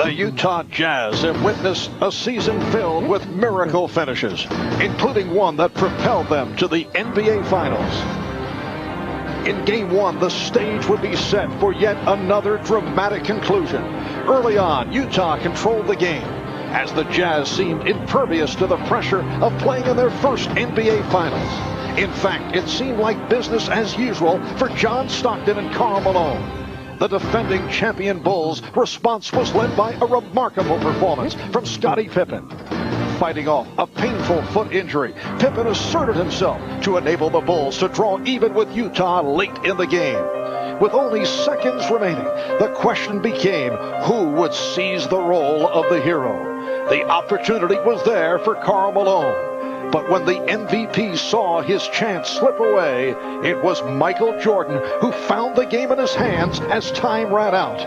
The Utah Jazz have witnessed a season filled with miracle finishes, including one that propelled them to the NBA Finals. In Game 1, the stage would be set for yet another dramatic conclusion. Early on, Utah controlled the game, as the Jazz seemed impervious to the pressure of playing in their first NBA Finals. In fact, it seemed like business as usual for John Stockton and Karl Malone. The defending champion Bulls' response was led by a remarkable performance from Scottie Pippen. Fighting off a painful foot injury, Pippen asserted himself to enable the Bulls to draw even with Utah late in the game. With only seconds remaining, the question became who would seize the role of the hero. The opportunity was there for Karl Malone. But when the MVP saw his chance slip away, it was Michael Jordan who found the game in his hands as time ran out.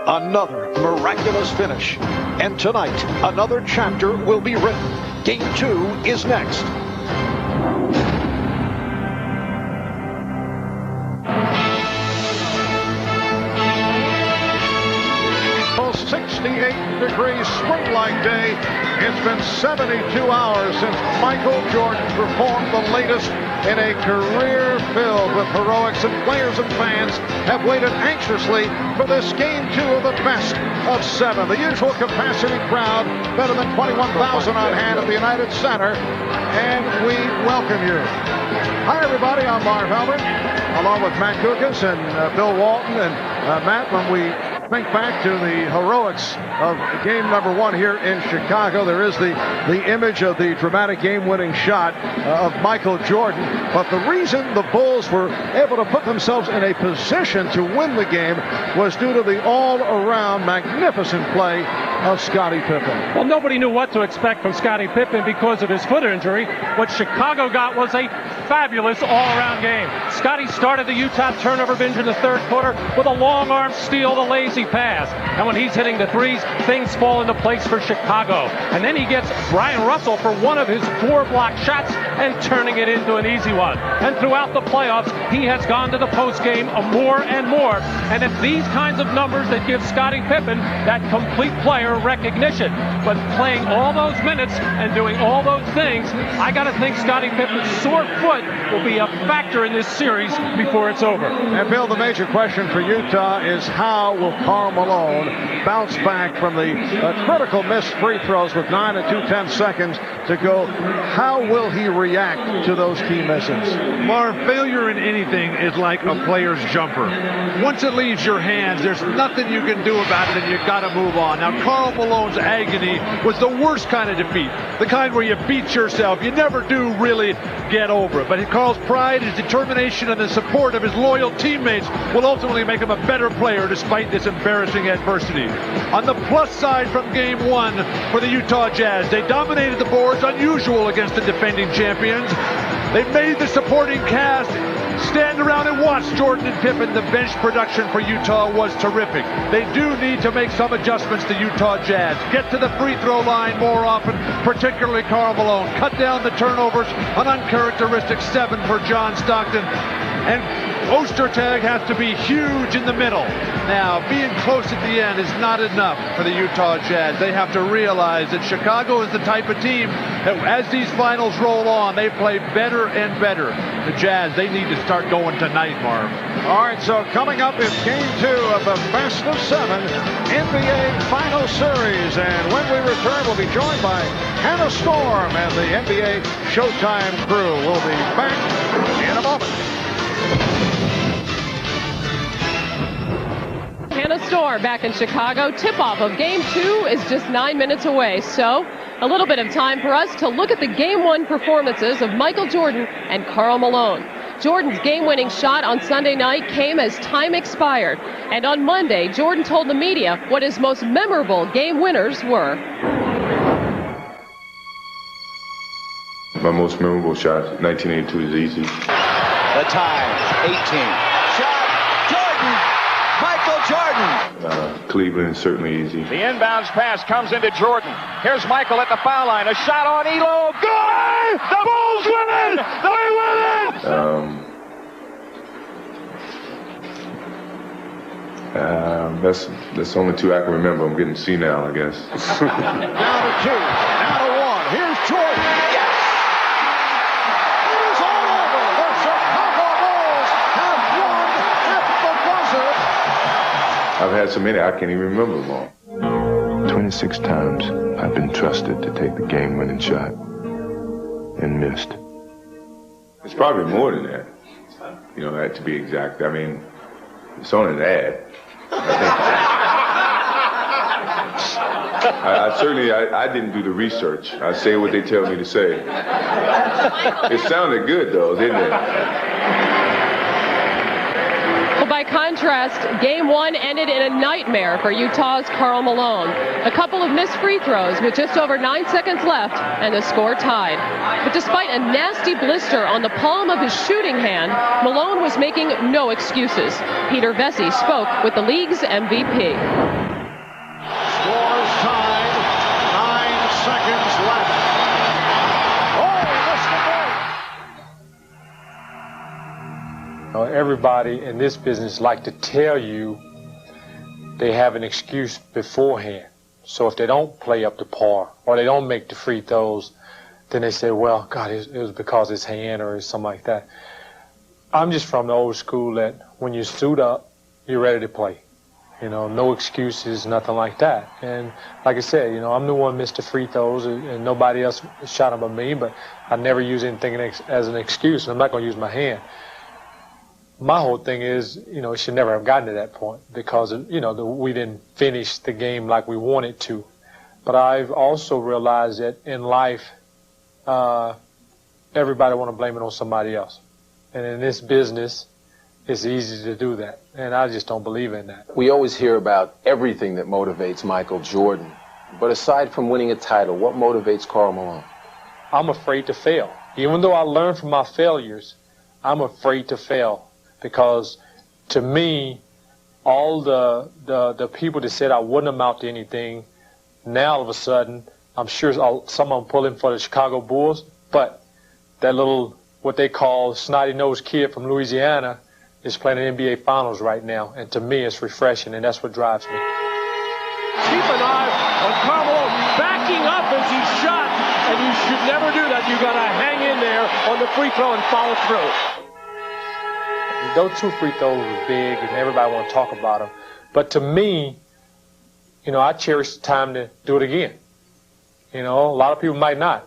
Another miraculous finish. And tonight, another chapter will be written. Game 2 is next. 68-degree spring-like day. It's been 72 hours since Michael Jordan performed the latest in a career filled with heroics, and players and fans have waited anxiously for this Game 2 of the best of 7. The usual capacity crowd, better than 21,000 on hand at the United Center, and we welcome you. Hi, everybody. I'm Marv Albert, along with Matt Kukas and Bill Walton. And Matt, when we think back to the heroics of game number 1 here in Chicago, there is the image of the dramatic game-winning shot of Michael Jordan. But the reason the Bulls were able to put themselves in a position to win the game was due to the all-around magnificent play of Scottie Pippen. Well, nobody knew what to expect from Scottie Pippen because of his foot injury. What Chicago got was a fabulous all-around game. Scottie started the Utah turnover binge in the third quarter with a long-arm steal, the lazy pass. And when he's hitting the threes, things fall into place for Chicago. And then he gets Brian Russell for one of his 4 block shots and turning it into an easy one. And throughout the playoffs, he has gone to the postgame more and more. And it's these kinds of numbers that give Scottie Pippen that complete player recognition. But playing all those minutes and doing all those things, I got to think Scottie Pippen's sore foot will be a factor in this series before it's over. And Bill, the major question for Utah is how will Karl Malone bounce back from the critical missed free throws with 9 and 2/10 seconds to go? How will he react to those key misses? Marv, failure in anything is like a player's jumper. Once it leaves your hands, there's nothing you can do about it, and you've got to move on. Now, Karl Malone's agony was the worst kind of defeat, the kind where you beat yourself. You never do really get over it. But Karl's pride, his determination, and the support of his loyal teammates will ultimately make him a better player despite this embarrassing adversity. On the plus side from Game 1 for the Utah Jazz, they dominated the boards, unusual against the defending champions. They made the supporting cast stand around and watch Jordan and Pippen. The bench production for Utah was terrific. They do need to make some adjustments, the Utah Jazz. Get to the free throw line more often, particularly Karl Malone. Cut down the turnovers, an uncharacteristic 7 for John Stockton. And Ostertag has to be huge in the middle. Now, being close at the end is not enough for the Utah Jazz. They have to realize that Chicago is the type of team that as these finals roll on, they play better and better. The Jazz, they need to start going tonight, Marv. All right, so coming up is Game 2 of the best of 7 NBA Final Series. And when we return, we'll be joined by Hannah Storm and the NBA Showtime crew. We'll be back in a moment. Hannah Storm back in Chicago. Tip-off of Game 2 is just 9 minutes away. So a little bit of time for us to look at the Game 1 performances of Michael Jordan and Karl Malone. Jordan's game-winning shot on Sunday night came as time expired. And on Monday, Jordan told the media what his most memorable game winners were. My most memorable shot, 1982, is easy. The time, 18. Shot, Jordan! Michael Jordan! Cleveland is certainly easy. The inbounds pass comes into Jordan. Here's Michael at the foul line. A shot on Elo. Good! The Bulls win it! They win it! That's the only two I can remember. I'm getting senile, I guess. Now to 2, now to 1. Here's Jordan. Yes! It is all over. The Chicago Bulls have won at the buzzer. I've had so many, I can't even remember them all. 26 times I've been trusted to take the game-winning shot and missed. It's probably more than that, you know, to be exact. I mean, it's on an ad. I didn't do the research. I say what they tell me to say. It sounded good, though, didn't it? Well, by contrast, Game 1 ended in a nightmare for Utah's Karl Malone. A couple of missed free throws with just over 9 seconds left, and the score tied. But despite a nasty blister on the palm of his shooting hand, Malone was making no excuses. Peter Vesey spoke with the league's MVP. Scores tied. 9 seconds left. Oh, missed the break. Everybody in this business like to tell you they have an excuse beforehand. So if they don't play up to par or they don't make the free throws, then they say, well, God, it was because his hand or something like that. I'm just from the old school that when you suit up, you're ready to play. You know, no excuses, nothing like that. And like I said, you know, I'm the one missed the free throws and nobody else shot them but me, but I never use anything as an excuse. I'm not going to use my hand. My whole thing is, you know, it should never have gotten to that point because, you know, we didn't finish the game like we wanted to. But I've also realized that in life, everybody want to blame it on somebody else. And in this business, it's easy to do that. And I just don't believe in that. We always hear about everything that motivates Michael Jordan. But aside from winning a title, what motivates Karl Malone? I'm afraid to fail. Even though I learned from my failures, I'm afraid to fail. Because to me, all the people that said I wouldn't amount to anything, now all of a sudden, I'm sure some of them pulling for the Chicago Bulls, but that little, what they call snotty-nosed kid from Louisiana is playing in the NBA Finals right now. And to me, it's refreshing, and that's what drives me. Keep an eye on Karl Malone backing up as he shot, and you should never do that. You got to hang in there on the free throw and follow through. Those 2 free throws were big, and everybody want to talk about them. But to me, you know, I cherish the time to do it again. You know, a lot of people might not.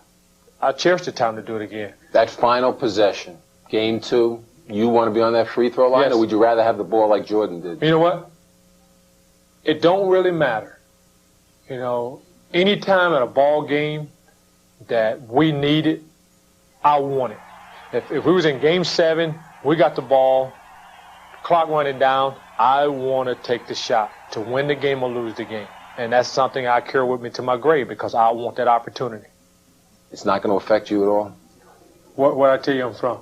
I cherish the time to do it again. That final possession, Game 2, you want to be on that free throw line, yes. Or would you rather have the ball like Jordan did? You know what? It don't really matter. You know, anytime at a ball game that we need it, I want it. If we was in Game 7, we got the ball, clock running down, I want to take the shot to win the game or lose the game. And that's something I carry with me to my grave because I want that opportunity. It's not going to affect you at all? Where I tell you I'm from?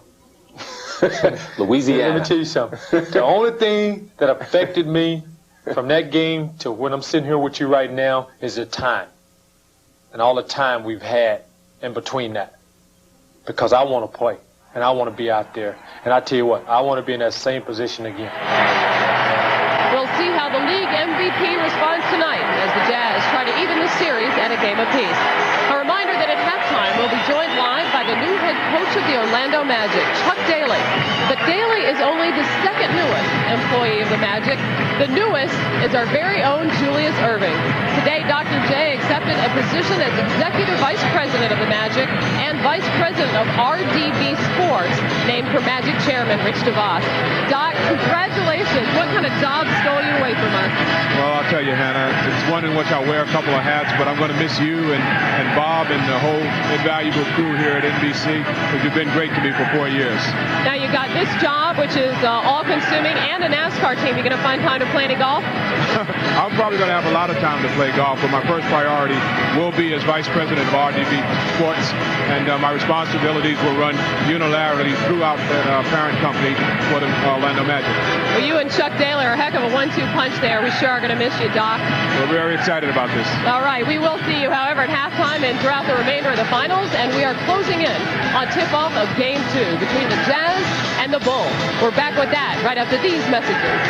Louisiana. Let me tell you something. The only thing that affected me from that game to when I'm sitting here with you right now is the time. And all the time we've had in between that. Because I want to play. And I want to be out there. And I tell you what, I want to be in that same position again. We'll see how the league MVP responds tonight as the Jazz try to even the series at a game apiece. A reminder that at halftime we'll be joined live by the new head coach of the Orlando Magic, Chuck Daly. But Daly is only the second newest employee of the Magic. The newest is our very own Julius Erving. Today, Dr. J accepted a position as Executive Vice President of the Magic and Vice President of RDB Sports, named for Magic Chairman Rich DeVos. Doc, congratulations. What kind of job stole you away from us? Well, I'll tell you, Hannah, it's one in which I wear a couple of hats, but I'm going to miss you and Bob and the whole invaluable crew here at NBC, because you've been great to me for 4 years. Now you got this job, which is all-consuming, and a NASCAR team. You going to find time to play any golf? I'm probably going to have a lot of time to play golf, but my first priority will be as Vice President of RDB Sports, and my responsibilities will run unilaterally throughout the parent company for the Orlando Magic. Well, you and Chuck Daly are a heck of a 1-2 punch there. We sure are going to miss you, Doc. We're very excited about this. All right, we will see you, however, at halftime and throughout the remainder of the finals, and we are closing in on tip-off of Game 2 between the Jazz and the Bulls. We're back with that right after these messages.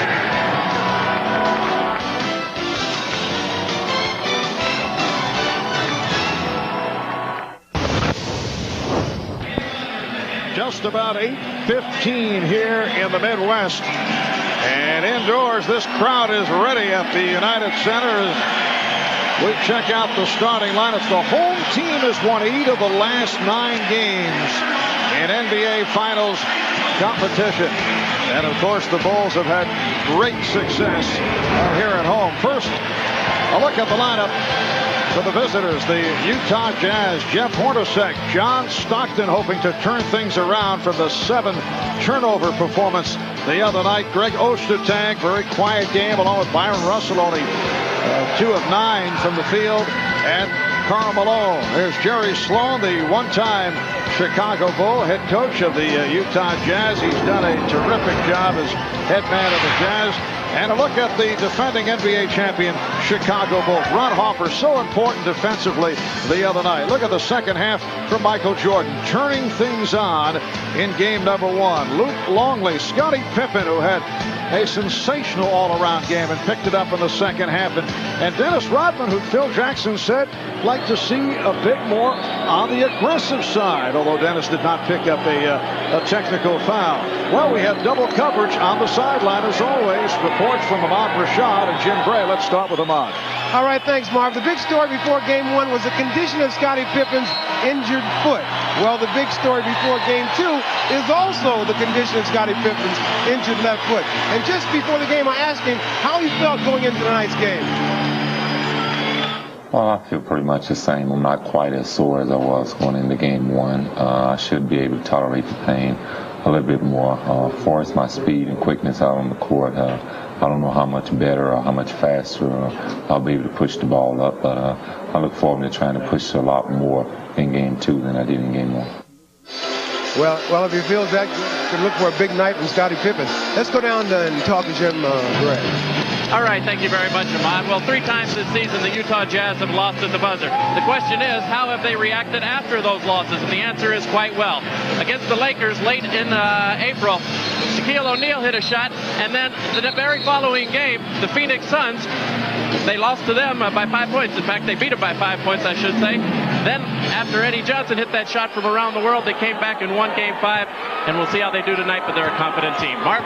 Just about 8:15 here in the Midwest. And indoors, this crowd is ready at the United Center as we check out the starting lineups. The home team has won 8 of the last 9 games in NBA Finals competition. And of course, the Bulls have had great success here at home. First, a look at the lineup for the visitors, the Utah Jazz. Jeff Hornacek, John Stockton hoping to turn things around from the 7 turnover performance the other night. Greg Ostertag, very quiet game, along with Byron Russell, only 2 of 9 from the field. And Karl Malone. There's Jerry Sloan, the one-time Chicago Bull, head coach of the Utah Jazz. He's done a terrific job as head man of the Jazz. And a look at the defending NBA champion Chicago Bulls. Ron Harper, so important defensively the other night. Look at the second half from Michael Jordan, turning things on in game number 1. Luke Longley, Scottie Pippen, who had a sensational all-around game and picked it up in the second half. And Dennis Rodman, who Phil Jackson said like to see a bit more on the aggressive side, although Dennis did not pick up a technical foul. Well, we have double coverage on the sideline as always. Reports from Ahmad Rashad and Jim Gray. Let's start with Ahmad. All right, thanks, Marv. The big story before game 1 was the condition of Scottie Pippen's injured foot. Well, the big story before game 2 is also the condition of Scottie Pippen's injured left foot. And just before the game, I asked him how he felt going into tonight's game. Well, I feel pretty much the same. I'm not quite as sore as I was going into game 1. I should be able to tolerate the pain a little bit more. As far as my speed and quickness out on the court, I don't know how much better or how much faster I'll be able to push the ball up, but I look forward to trying to push a lot more in game 2 than I did in game 1. Well, if you feel that good, you can look for a big night from Scottie Pippen. Let's go down and talk to Jim Gray. All right, thank you very much, Ahmad. Well, 3 times this season, the Utah Jazz have lost at the buzzer. The question is, how have they reacted after those losses? And the answer is quite well. Against the Lakers late in April, Shaquille O'Neal hit a shot, and then the very following game, the Phoenix Suns, they lost to them by 5 points. In fact, they beat them by 5 points, I should say. Then, after Eddie Johnson hit that shot from around the world, they came back and won game 5, and we'll see how they do tonight, but they're a competent team. Mark?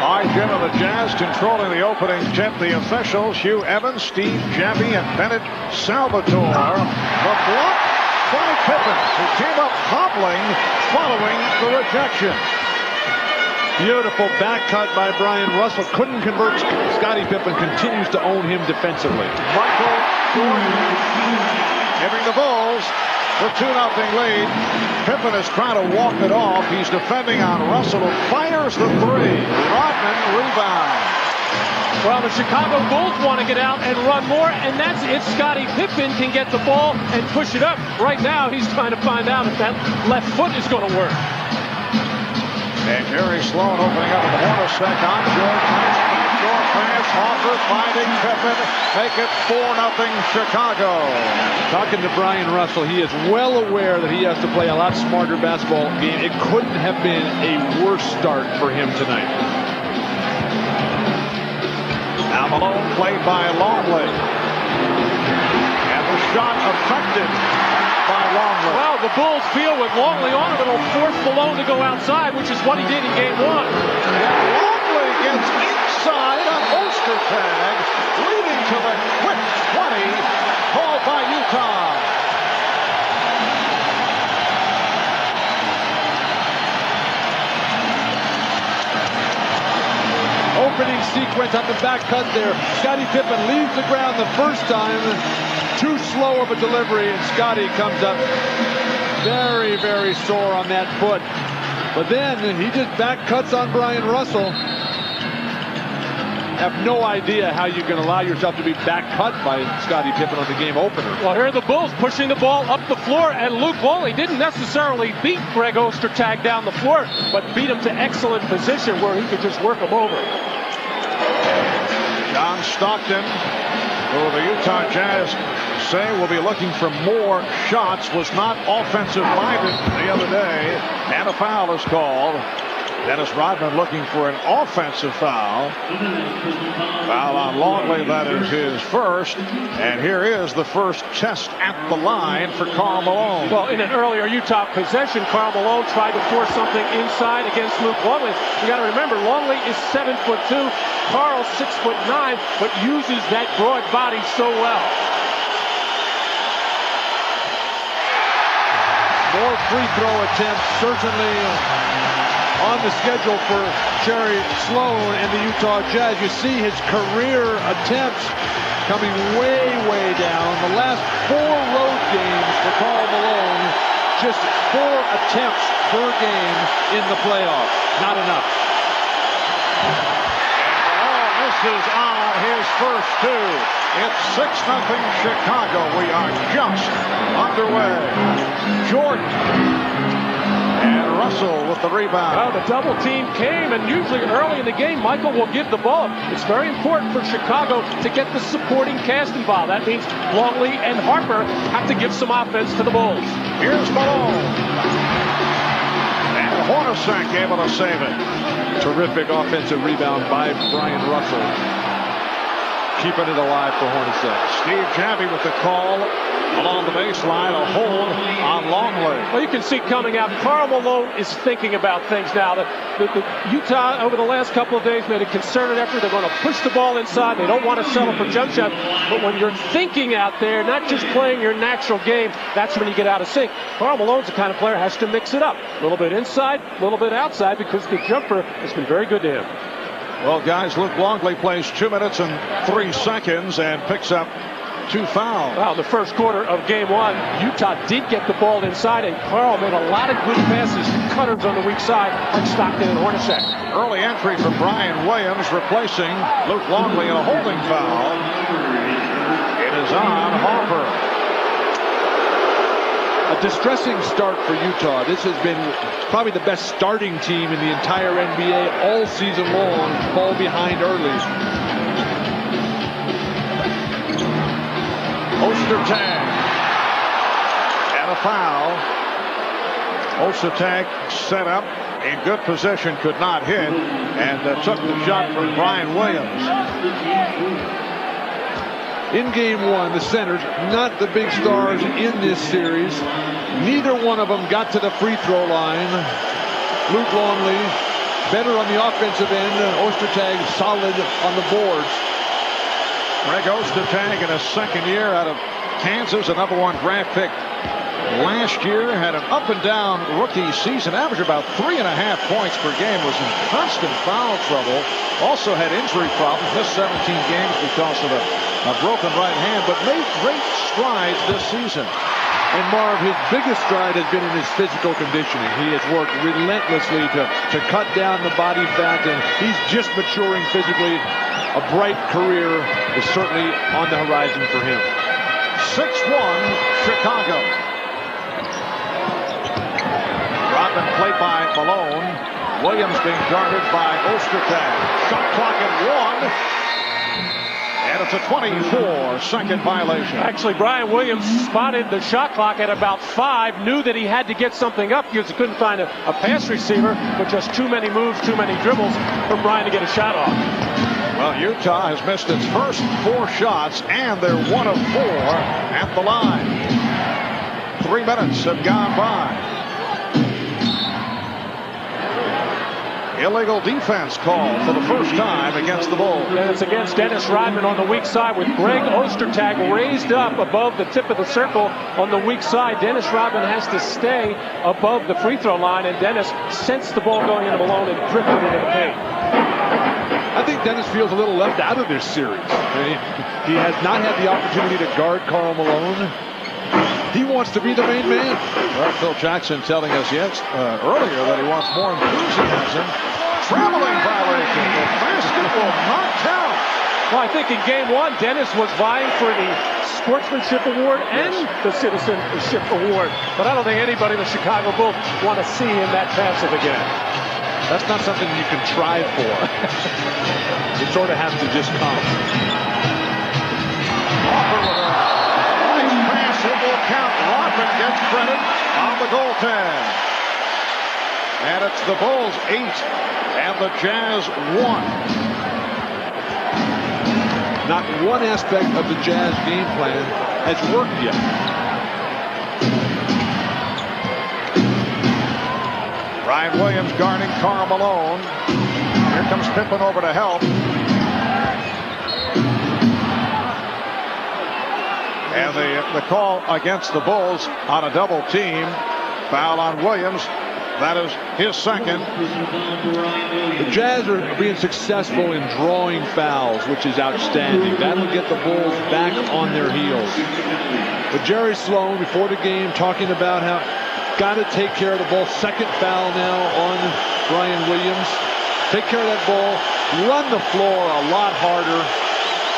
All right, Jim, of the Jazz controlling the opening tip. The officials, Hugh Evans, Steve Jabby, and Bennett Salvatore. The block by Pippen, who came up hobbling following the rejection. Beautiful back cut by Brian Russell. Couldn't convert. Scottie Pippen continues to own him defensively. Michael Jordan giving the Bulls the 2-0 lead. Pippen is trying to walk it off. He's defending on Russell, who fires the 3. Rodman rebounds. Well, the Chicago Bulls want to get out and run more, and that's if Scottie Pippen can get the ball and push it up. Right now, he's trying to find out if that left foot is going to work. And Jerry Sloan opening up in the Hornacek on Jordan. Nice backdoor pass. Hoffer finding Pippen. Make it 4-0 Chicago. Talking to Brian Russell, he is well aware that he has to play a lot smarter basketball game. It couldn't have been a worse start for him tonight. Now Malone played by Longley. And the shot affected by Longley. Well, the Bulls feel with Longley on him, it'll force Malone to go outside, which is what he did in game 1. And Longley gets inside on Ostertag, leading to the quick 20 called by Utah. Opening sequence on the back cut there. Scottie Pippen leaves the ground the first time. Too slow of a delivery, and Scottie comes up very, very sore on that foot. But then he just back cuts on Brian Russell. Have no idea how you can allow yourself to be back cut by Scottie Pippen on the game opener. Well, here are the Bulls pushing the ball up the floor, and Luke Longley didn't necessarily beat Greg Ostertag down the floor, but beat him to excellent position where he could just work him over. John Stockton, who the Utah Jazz say will be looking for more shots, was not offensive-minded the other day, and a foul is called. Dennis Rodman looking for an offensive foul. Foul on Longley, that is his first. And here is the first test at the line for Karl Malone. Well, in an earlier Utah possession, Karl Malone tried to force something inside against Luke Longley. You got to remember, Longley is 7'2", Karl 6'9", but uses that broad body so well. More free throw attempts, certainly on the schedule for Jerry Sloan and the Utah Jazz. You see his career attempts coming way, way down. The last 4 road games for Karl Malone, just 4 attempts per game in the playoffs. Not enough. Oh, misses on his first 2. It's 6-0 Chicago. We are just underway. Jordan. And Russell with the rebound. Well, the double team came, and usually early in the game, Michael will give the ball. It's very important for Chicago to get the supporting cast involved. That means Longley and Harper have to give some offense to the Bulls. Here's Malone. And Hornacek able to save it. Terrific offensive rebound by Brian Russell. Keeping it alive for Hornacek. Steve Javie with the call along the baseline, a hold on Longley. Well, you can see coming out, Karl Malone is thinking about things now. The Utah, over the last couple of days, made a concerted effort. They're going to push the ball inside. They don't want to settle for jump shots. But when you're thinking out there, not just playing your natural game, that's when you get out of sync. Karl Malone's the kind of player who has to mix it up. A little bit inside, a little bit outside, because the jumper has been very good to him. Well, guys, Luke Longley plays 2 minutes and 3 seconds and picks up 2 fouls. Well, the first quarter of game 1, Utah did get the ball inside, and Karl made a lot of good passes to cutters on the weak side, like Stockton and Hornacek. Early entry from Brian Williams, replacing Luke Longley in a holding foul. It is on Harper. A distressing start for Utah. This has been probably the best starting team in the entire NBA all season long. Fall behind early. Ostertag. And a foul. Ostertag set up in good position, could not hit, and took the shot from Brian Williams. In game 1, the centers, not the big stars in this series. Neither one of them got to the free throw line. Luke Longley better on the offensive end. Ostertag solid on the boards. Greg Ostertag in his second year out of Kansas, a #1 draft pick last year, had an up and down rookie season, averaged about 3.5 points per game, was in constant foul trouble, also had injury problems, missed 17 games because of a broken right hand, but made great strides this season. And Marv, his biggest stride has been in his physical conditioning. He has worked relentlessly to cut down the body fat, and he's just maturing physically. A bright career is certainly on the horizon for him. 6-1 Chicago. Rodman played by Malone. Williams being guarded by Ostertag. Shot clock at 1. And it's a 24-second violation. Actually, Brian Williams spotted the shot clock at about 5, knew that he had to get something up because he couldn't find a pass receiver, but just too many moves, too many dribbles for Brian to get a shot off. Well, Utah has missed its first 4 shots, and they're 1 of 4 at the line. 3 minutes have gone by. Illegal defense call for the first time against the Bulls. And it's against Dennis Rodman on the weak side with Greg Ostertag raised up above the tip of the circle on the weak side. Dennis Rodman has to stay above the free throw line, and Dennis sensed the ball going into Malone and drifted into the paint. I think Dennis feels a little left out of this series. He has not had the opportunity to guard Karl Malone. He wants to be the main man. Well, Phil Jackson telling us earlier that he wants more enthusiasm. Traveling violation. The basket will not count. Well, I think in game 1, Dennis was vying for the Sportsmanship Award and the Citizenship Award. But I don't think anybody in the Chicago Bulls want to see him that passive again. That's not something you can try for. It sort of has to just come. Harper with a nice pass. It will count. Rodman gets credit on the goaltend. And it's the Bulls 8 and the Jazz 1. Not one aspect of the Jazz game plan has worked yet. Ryan Williams guarding Karl Malone. Here comes Pippen over to help. And the call against the Bulls on a double team. Foul on Williams. That is his second. The Jazz are being successful in drawing fouls, which is outstanding. That'll get the Bulls back on their heels. But Jerry Sloan, before the game, talking about how got to take care of the ball. Second foul now on Brian Williams. Take care of that ball. Run the floor a lot harder.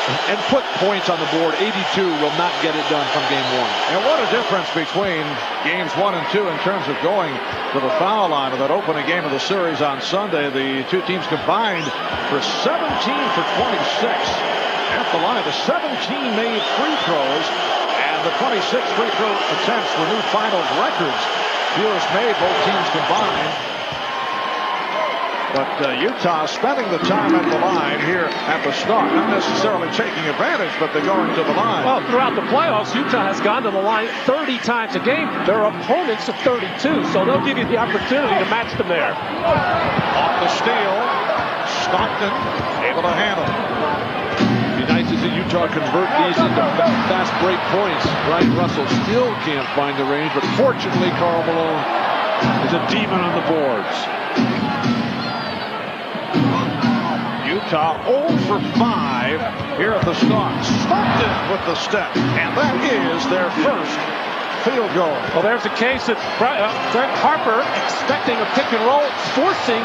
And put points on the board. 82 will not get it done from game 1. And what a difference between games 1 and 2 in terms of going to the foul line of that opening game of the series on Sunday. The two teams combined for 17 for 26 at the line. The 17 made free throws, and the 26 free throw attempts were new finals records. Fewest made, both teams combined. But Utah spending the time at the line here at the start. Not necessarily taking advantage, but they're going to the line. Well, throughout the playoffs, Utah has gone to the line 30 times a game. Their opponents of 32, so they'll give you the opportunity to match them there. Off the steal, Stockton able to handle. Be nice to see Utah convert these into fast break points. Ryan Russell still can't find the range, but fortunately, Karl Malone is a demon on the boards. Utah 0 for 5 here at the start. Stockton with the step, and that is their first field goal. Well, there's a case that Greg Harper expecting a pick and roll, forcing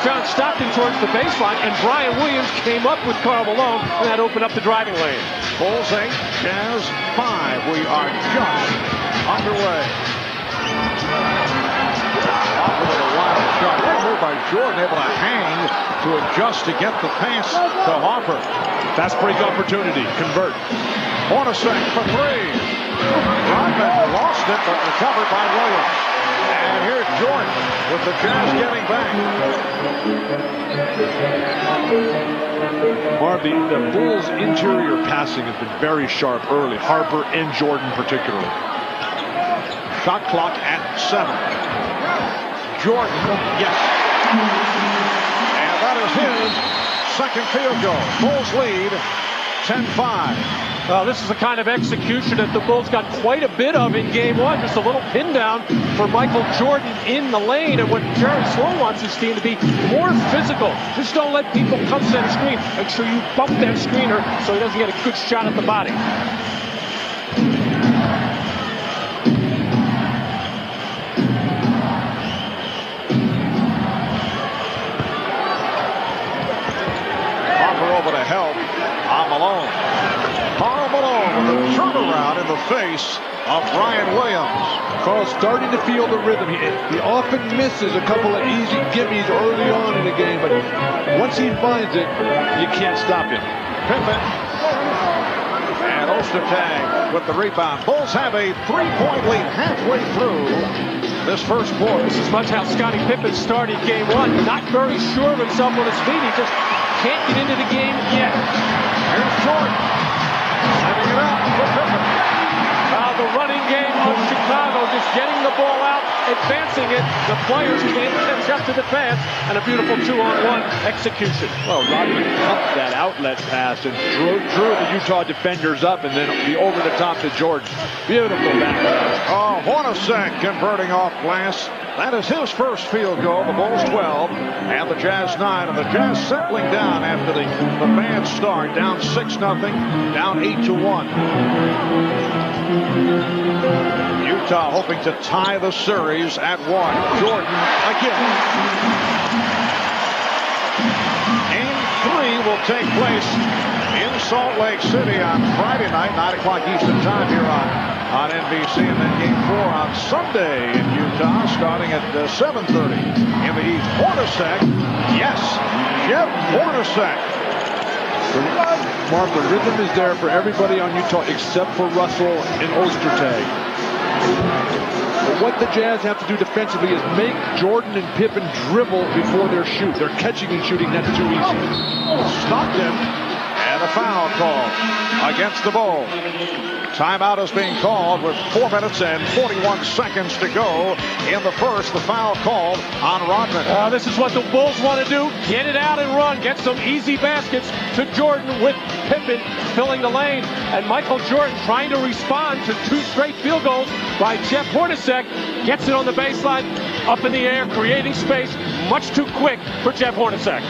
John Stockton towards the baseline, and Brian Williams came up with Karl Malone, and that opened up the driving lane. Bulls 8, Jazz 5. We are just underway. Off with a wild shot. Great move by Jordan, able to hang to adjust to get the pass to Harper. Fast break opportunity. Convert. Hornacek for 3. Rodman lost it, but recovered by Williams. And here's Jordan with the Jazz getting back. Marv, the Bulls' interior passing has been very sharp early. Harper and Jordan particularly. Shot clock at 7. Jordan, yes. And that is his second field goal. Bulls lead 10-5. Well, this is the kind of execution that the Bulls got quite a bit of in game 1. Just a little pin down for Michael Jordan in the lane. And what Jerry Sloan wants his team to be more physical. Just don't let people come to that screen. Make sure you bump that screener so he doesn't get a good shot at the body. Over to help on Malone. Karl Malone with a turnaround in the face of Brian Williams. Karl's starting to feel the rhythm. He often misses a couple of easy gimmies early on in the game, but once he finds it, you can't stop him. Pippen and Ostertag with the rebound. Bulls have a 3-point lead halfway through this first quarter. This is much how Scottie Pippen started game 1. Not very sure of himself on his feet. He just can't get into the game yet. Here's Jordan. Setting it up for Pippen. The running game of Chicago, just getting the ball out, advancing it. The players can't catch up to the pass, and a beautiful 2-on-1 execution. Well, Rodman pumped that outlet pass and drew the Utah defenders up, and then the over the top to Jordan. Beautiful back pass. Oh, Hornacek converting off glass. That is his first field goal. The Bulls 12 and the Jazz 9. And the Jazz settling down after the bad start. Down 6-0, down 8-1. Utah hoping to tie the series at 1. Jordan again. Game 3 will take place in Salt Lake City on Friday night, 9 o'clock Eastern time here on NBC, and then game 4 on Sunday in Utah, starting at 7:30 in the East. Hornacek, yes, Jeff Hornacek. Mark, the rhythm is there for everybody on Utah except for Russell and Ostertag. But what the Jazz have to do defensively is make Jordan and Pippen dribble before they shoot. They're catching and shooting. That's too easy. Stockton, and a foul call against the Bulls. Timeout is being called with 4 minutes and 41 seconds to go in the first. The foul called on Rodman. This is what the Bulls want to do. Get it out and run. Get some easy baskets to Jordan with Pippen filling the lane. And Michael Jordan trying to respond to 2 straight field goals by Jeff Hornacek. Gets it on the baseline, up in the air, creating space. Much too quick for Jeff Hornacek.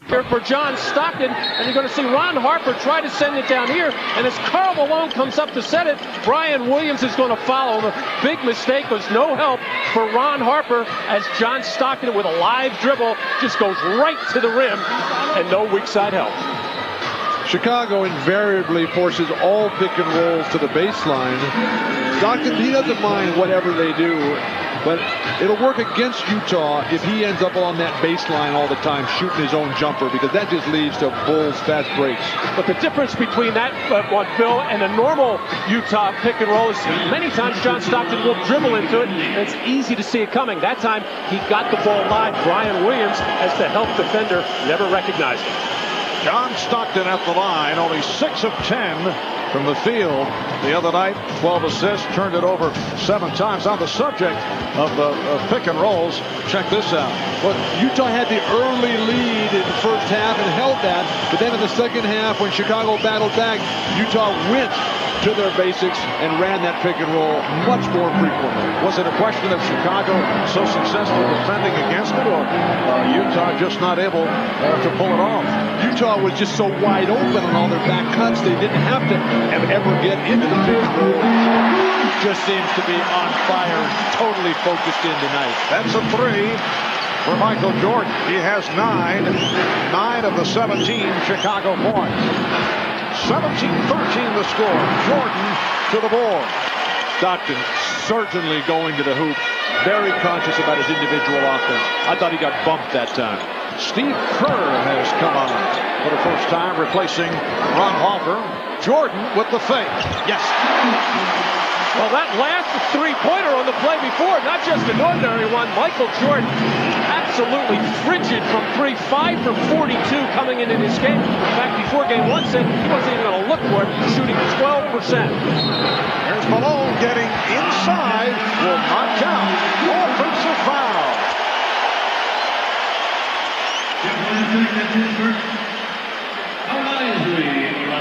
Here for John Stockton, and you're going to see Ron Harper try to send it down here, and as Karl Malone comes up to set it, Brian Williams is going to follow. The big mistake was no help for Ron Harper as John Stockton with a live dribble just goes right to the rim, and no weak side help. Chicago invariably forces all pick and rolls to the baseline. Stockton, he doesn't mind whatever they do, but it'll work against Utah if he ends up on that baseline all the time shooting his own jumper, because that just leads to Bulls fast breaks. But the difference between that one, Phil, and a normal Utah pick and roll is many times John Stockton will dribble into it, and it's easy to see it coming. That time he got the ball live. Brian Williams, as the help defender, never recognized it. John Stockton at the line, only 6 of 10 from the field. The other night, 12 assists, turned it over 7 times. On the subject of the pick and rolls, check this out. Well, Utah had the early lead in the first half and held that, but then in the second half, when Chicago battled back, Utah went to their basics and ran that pick and roll much more frequently. Was it a question of Chicago so successful defending against it, or Utah just not able to pull it off? Utah was just so wide open on all their back cuts, they didn't have to ever get into the pick and roll. Just seems to be on fire, totally focused in tonight. That's a 3 for Michael Jordan. He has 9 of the 17 Chicago points. 17-13 the score. Jordan to the board. Stockton certainly going to the hoop. Very conscious about his individual offense. I thought he got bumped that time. Steve Kerr has come on for the first time, replacing Ron Harper. Jordan with the fake. Yes. Well, that last 3-pointer on the play before, not just an ordinary one. Michael Jordan absolutely frigid from 3, 5 for 42 coming into this game. In fact, before game 1 said he wasn't even going to look for it, shooting 12%. There's Malone getting inside, will not count. Offensive foul.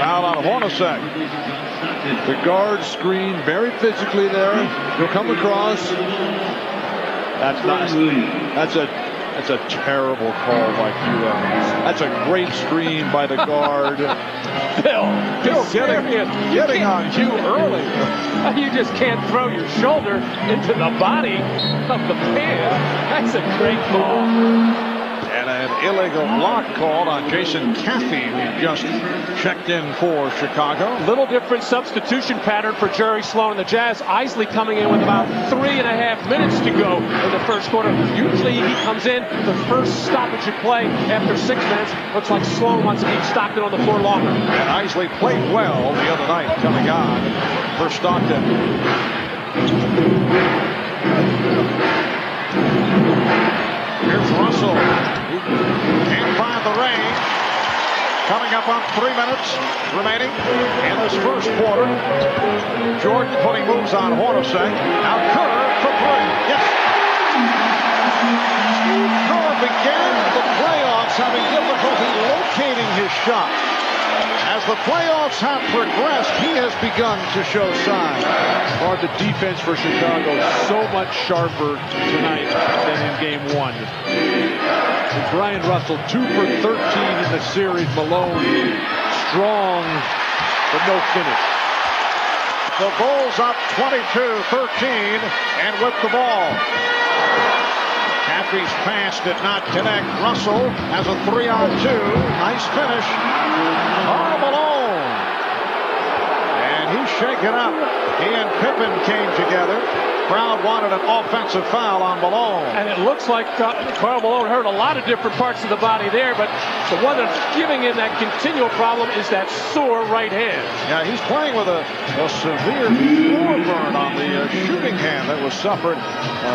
Foul on Hornacek. The guard screen very physically there. He'll come across. That's a terrible call by Hugh Evans. That's a great screen by the guard. Bill getting on Hugh early. You just can't throw your shoulder into the body of the man. That's a great call. And an illegal block called on Jason Caffey, who just checked in for Chicago. Little different substitution pattern for Jerry Sloan and the Jazz. Isley coming in with about 3.5 minutes to go in the first quarter. Usually he comes in the first stoppage of play after 6 minutes. Looks like Sloan wants to keep Stockton on the floor longer. And Isley played well the other night coming on for Stockton. Here's Russell. Can't find the range. Coming up on 3 minutes remaining in this first quarter. Jordan putting moves on Hornacek. Now Kerr for 3. Yes. Kerr began the playoffs having difficulty locating his shot. As the playoffs have progressed, he has begun to show signs. Or the defense for Chicago so much sharper tonight than in game 1. And Brian Russell 2 for 13 in the series. Malone strong, but no finish. The Bulls up 22-13 and with the ball. Caffey's pass did not connect. Russell has a 3-on-2. Nice finish. Karl Malone. And he shaken up. He and Pippen came together. Crowd wanted an offensive foul on Malone. And it looks like Karl Malone hurt a lot of different parts of the body there, but the one that's giving him that continual problem is that sore right hand. Yeah, he's playing with a severe floor burn on the shooting hand that was suffered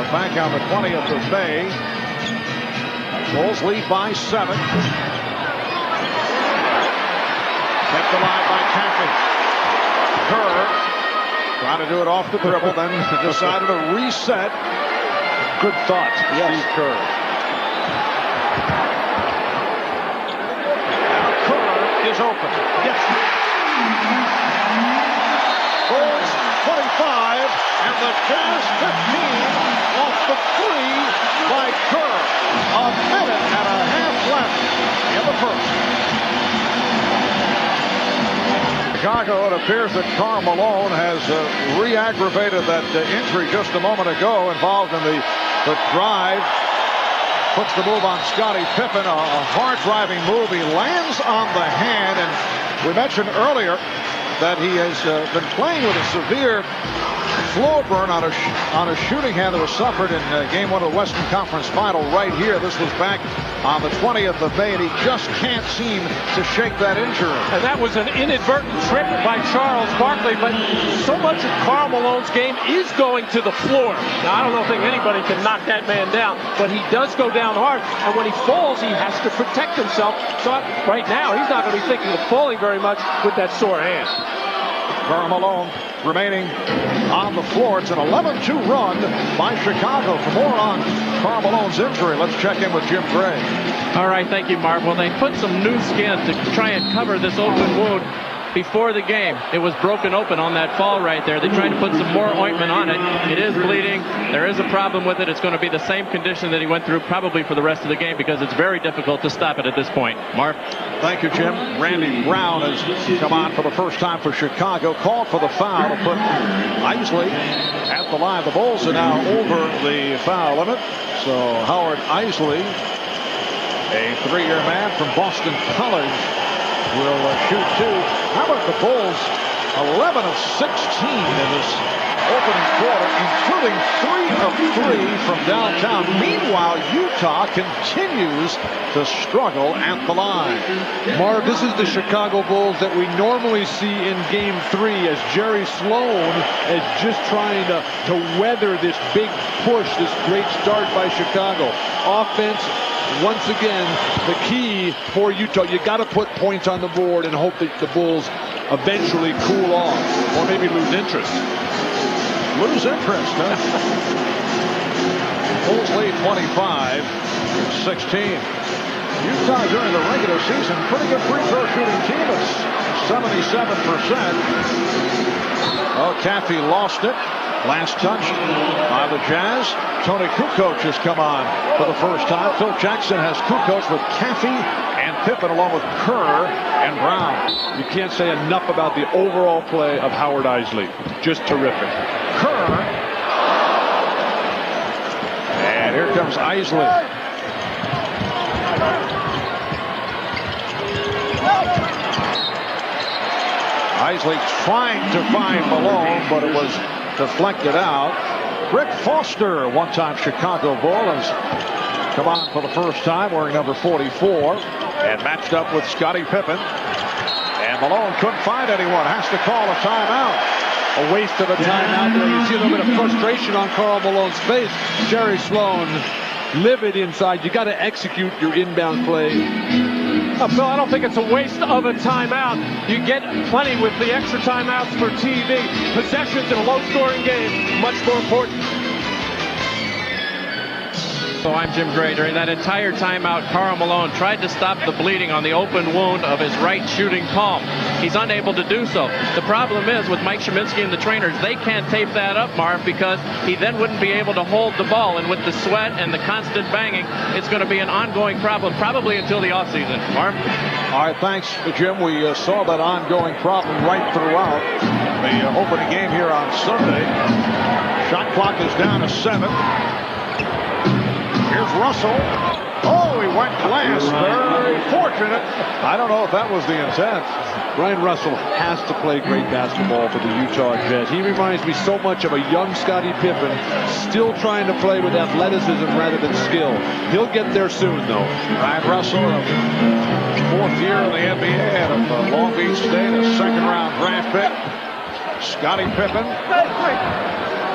back on the 20th of May. Bulls lead by 7. Kept alive by Caffey. Kerr trying to do it off the dribble, then decided to reset. Good thought, yes. Steve Kerr. Now Kerr is open. Yes. Bulls 25, and the Jazz 15 off the 3 by Kerr. A minute and a half left in the first. Chicago, it appears that Karl Malone has re-aggravated that injury just a moment ago, involved in the drive. Puts the move on Scottie Pippen, a hard-driving move. He lands on the hand, and we mentioned earlier that he has been playing with a severe floor burn on a shooting hand that was suffered in Game 1 of the Western Conference Final right here. This was back on the 20th of May, and he just can't seem to shake that injury. And that was an inadvertent trip by Charles Barkley, but so much of Karl Malone's game is going to the floor. Now, I don't think anybody can knock that man down, but he does go down hard, and when he falls, he has to protect himself. So right now, he's not going to be thinking of falling very much with that sore hand. Karl Malone remaining on the floor. It's an 11-2 run by Chicago. For more on Karl Malone's injury, let's check in with Jim Gray. All right, thank you, Marv. Well, they put some new skin to try and cover this open wound before the game. It was broken open on that fall right there. They tried to put some more ointment on it. It is bleeding. There is a problem with it. It's going to be the same condition that he went through probably for the rest of the game, because it's very difficult to stop it at this point. Marv? Thank you, Jim. Randy Brown has come on for the first time for Chicago. Called for the foul to put Isley at the line. The Bulls are now over the foul limit. So Howard Isley, a 3-year man from Boston College, will shoot 2. How about the Bulls? 11 of 16 in this opening quarter, including 3 of 3 from downtown. Meanwhile, Utah continues to struggle at the line. Marv, this is the Chicago Bulls that we normally see in Game 3, as Jerry Sloan is just trying to weather this big push, this great start by Chicago. Offense, once again, the key for Utah. You got to put points on the board and hope that the Bulls eventually cool off, or maybe lose interest. Lose interest, huh? Bulls lead 25-16. Utah during the regular season, pretty good free throw shooting team. It's 77%. Oh, Caffey lost it. Last touch by the Jazz. Tony Kukoc has come on for the first time. Phil Jackson has Kukoc with Caffey and Pippen, along with Kerr and Brown. You can't say enough about the overall play of Howard Isley. Just terrific. Kerr. And here comes Isley. Isley trying to find Malone, but it was deflected out. Rick Foster, one-time Chicago Bull, has come on for the first time wearing number 44 and matched up with Scottie Pippen. And Malone couldn't find anyone. Has to call a timeout. A waste of a timeout there. You see a little bit of frustration on Karl Malone's face. Jerry Sloan, livid inside. You got to execute your inbound play. Phil, I don't think it's a waste of a timeout. You get plenty with the extra timeouts for TV. Possessions in a low-scoring game, much more important. So I'm Jim Gray. During that entire timeout, Karl Malone tried to stop the bleeding on the open wound of his right shooting palm. He's unable to do so. The problem is with Mike Shiminsky and the trainers, they can't tape that up, Marv, because he then wouldn't be able to hold the ball. And with the sweat and the constant banging, it's going to be an ongoing problem, probably until the offseason. Marv? All right, thanks, Jim. We saw that ongoing problem right throughout the opening game here on Sunday. Shot clock is down to 7. Here's Russell. Oh, he went glass. Very fortunate. I don't know if that was the intent. Ryan Russell has to play great basketball for the Utah Jazz. He reminds me so much of a young Scottie Pippen, still trying to play with athleticism rather than skill. He'll get there soon, though. Ryan Russell, fourth year in the NBA out of Long Beach State, a second-round draft pick. Scottie Pippen.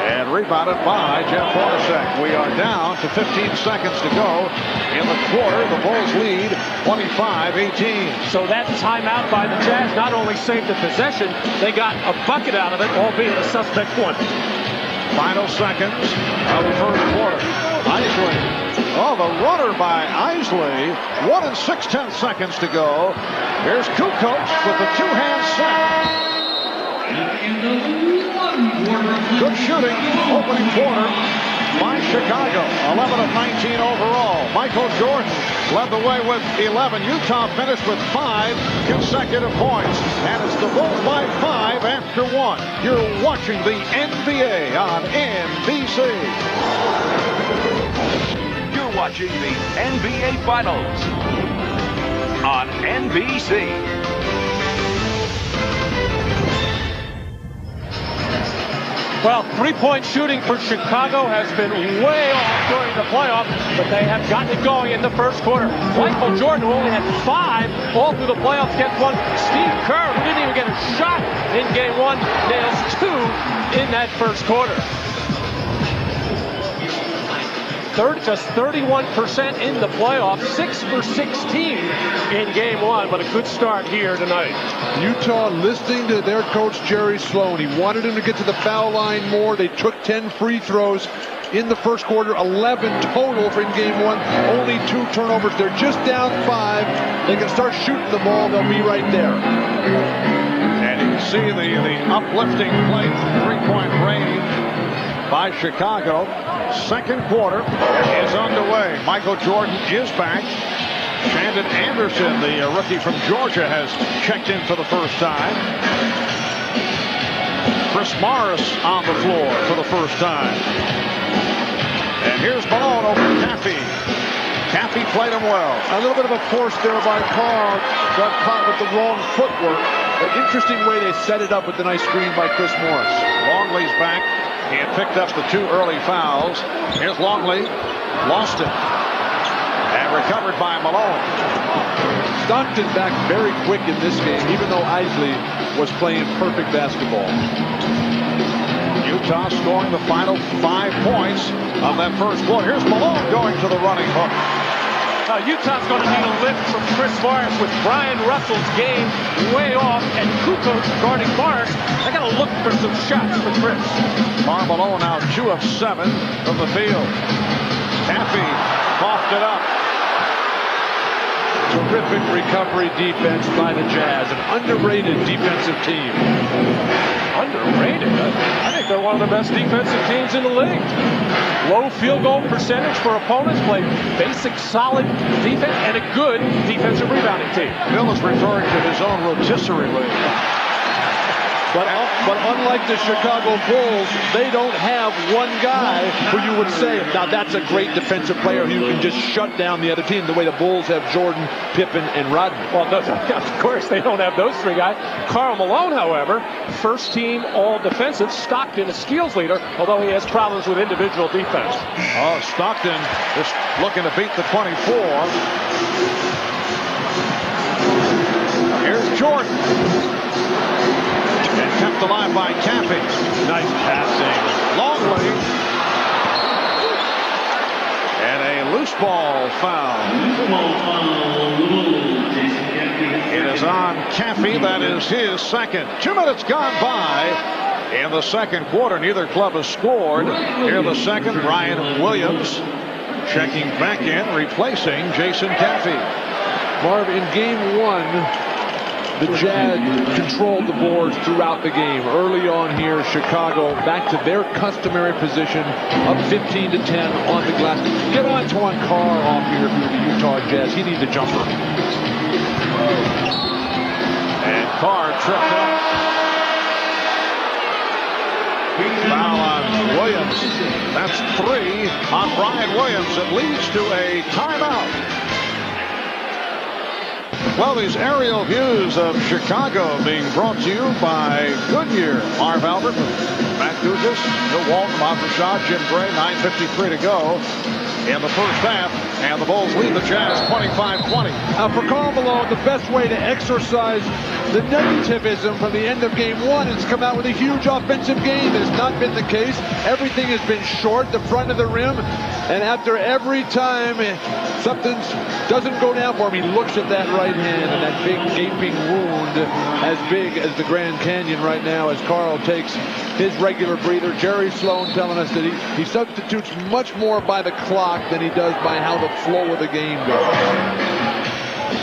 And rebounded by Jeff Hornacek. We are down to 15 seconds to go in the quarter. The Bulls lead 25-18. So that timeout by the Jazz not only saved the possession, they got a bucket out of it, albeit a suspect one. Final seconds of the first quarter. Isley. Oh, the runner by Isley. 1 and 6/10 seconds to go. Here's Kukoc with the two-hand set. Good shooting, opening quarter by Chicago. 11 of 19 overall. Michael Jordan led the way with 11. Utah finished with 5 consecutive points. And it's the Bulls by 5 after 1. You're watching the NBA on NBC. You're watching the NBA Finals on NBC. Well, three-point shooting for Chicago has been way off during the playoffs, but they have gotten it going in the first quarter. Michael Jordan, who only had 5 all through the playoffs, gets 1. Steve Kerr, who didn't even get a shot in game 1, nails 2 in that first quarter. Just 31% in the playoffs, 6 for 16 in game 1, but a good start here tonight. Utah listening to their coach Jerry Sloan. He wanted him to get to the foul line more. They took 10 free throws in the first quarter, 11 total for in game 1. Only 2 turnovers. They're just down 5. They can start shooting the ball. They'll be right there. And you can see the uplifting play from three-point range by Chicago. Second quarter is underway. Michael Jordan is back. Shandon Anderson, the rookie from Georgia, has checked in for the first time. Chris Morris on the floor for the first time. And here's Malone over Caffey. Caffey played him well. A little bit of a force there by Carr. Got caught with the wrong footwork. An interesting way they set it up with the nice screen by Chris Morris. Longley's back. He had picked up the 2 early fouls. Here's Longley. Lost it. And recovered by Malone. Stockton back very quick in this game, even though Isley was playing perfect basketball. Utah scoring the final 5 points of that first quarter. Here's Malone going to the running hook. Utah's going to need a lift from Chris Morris with Brian Russell's game way off and Kukoc guarding Morris. They got to look for some shots for Chris. Karl Malone now 2 of 7 from the field. Caffey coughed it up. Terrific recovery defense by the Jazz. An underrated defensive team. Underrated? I think they're one of the best defensive teams in the league. Low field goal percentage for opponents, play basic, solid defense, and a good defensive rebounding team. Bill is referring to his own rotisserie league. But unlike the Chicago Bulls, they don't have one guy who you would say, now that's a great defensive player who can just shut down the other team the way the Bulls have Jordan, Pippen, and Rodman. Well, of course, they don't have those 3 guys. Karl Malone, however, first team all defensive. Stockton, a steals leader, although he has problems with individual defense. Oh, Stockton is looking to beat the 24. Here's Jordan. And kept alive by Caffey. Nice passing. Longley. And a loose ball foul. It is on Caffey. That is his second. 2 minutes gone by in the second quarter. Neither club has scored. Here in the second, Ryan Williams checking back in, replacing Jason Caffey. Marv, in game 1, the Jazz controlled the boards throughout the game. Early on here, Chicago back to their customary position, up 15-10 on the glass. Get Antoine Carr off here for the Utah Jazz. He needs a jumper. And Carr tripped up. Foul on Williams. That's 3 on Brian Williams. It leads to a timeout. Well, these aerial views of Chicago being brought to you by Goodyear. Marv Albert, Matt Gujas, Bill Walton, Bob Rashad, Jim Gray. 9:53 to go in the first half, and the Bulls lead the Jazz 25-20. Now for Karl Malone, the best way to exercise the negativism from the end of game one is to come out with a huge offensive game. It has not been the case. Everything has been short, the front of the rim, and after every time something doesn't go down for him, he looks at that right hand and that big gaping wound as big as the Grand Canyon right now as Karl takes his regular breather. Jerry Sloan telling us that he substitutes much more by the clock than he does by how the flow of the game goes.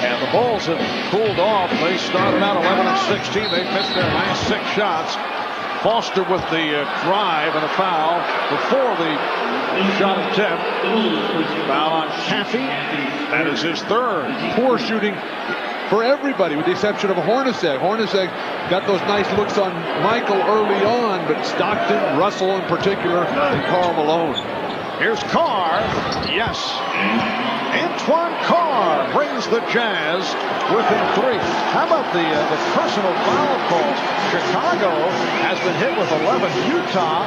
And the Bulls have cooled off. They started out 11-16. They missed their last 6 shots. Foster with the drive and a foul before the shot attempt. Foul on Caffey. That is his 3rd. Poor shooting for everybody with the exception of Hornacek. Hornacek got those nice looks on Michael early on, but Stockton, Russell in particular, and Karl Malone. Here's Carr. Yes. Antoine Carr brings the Jazz within 3. How about the personal foul calls? Chicago has been hit with 11. Utah,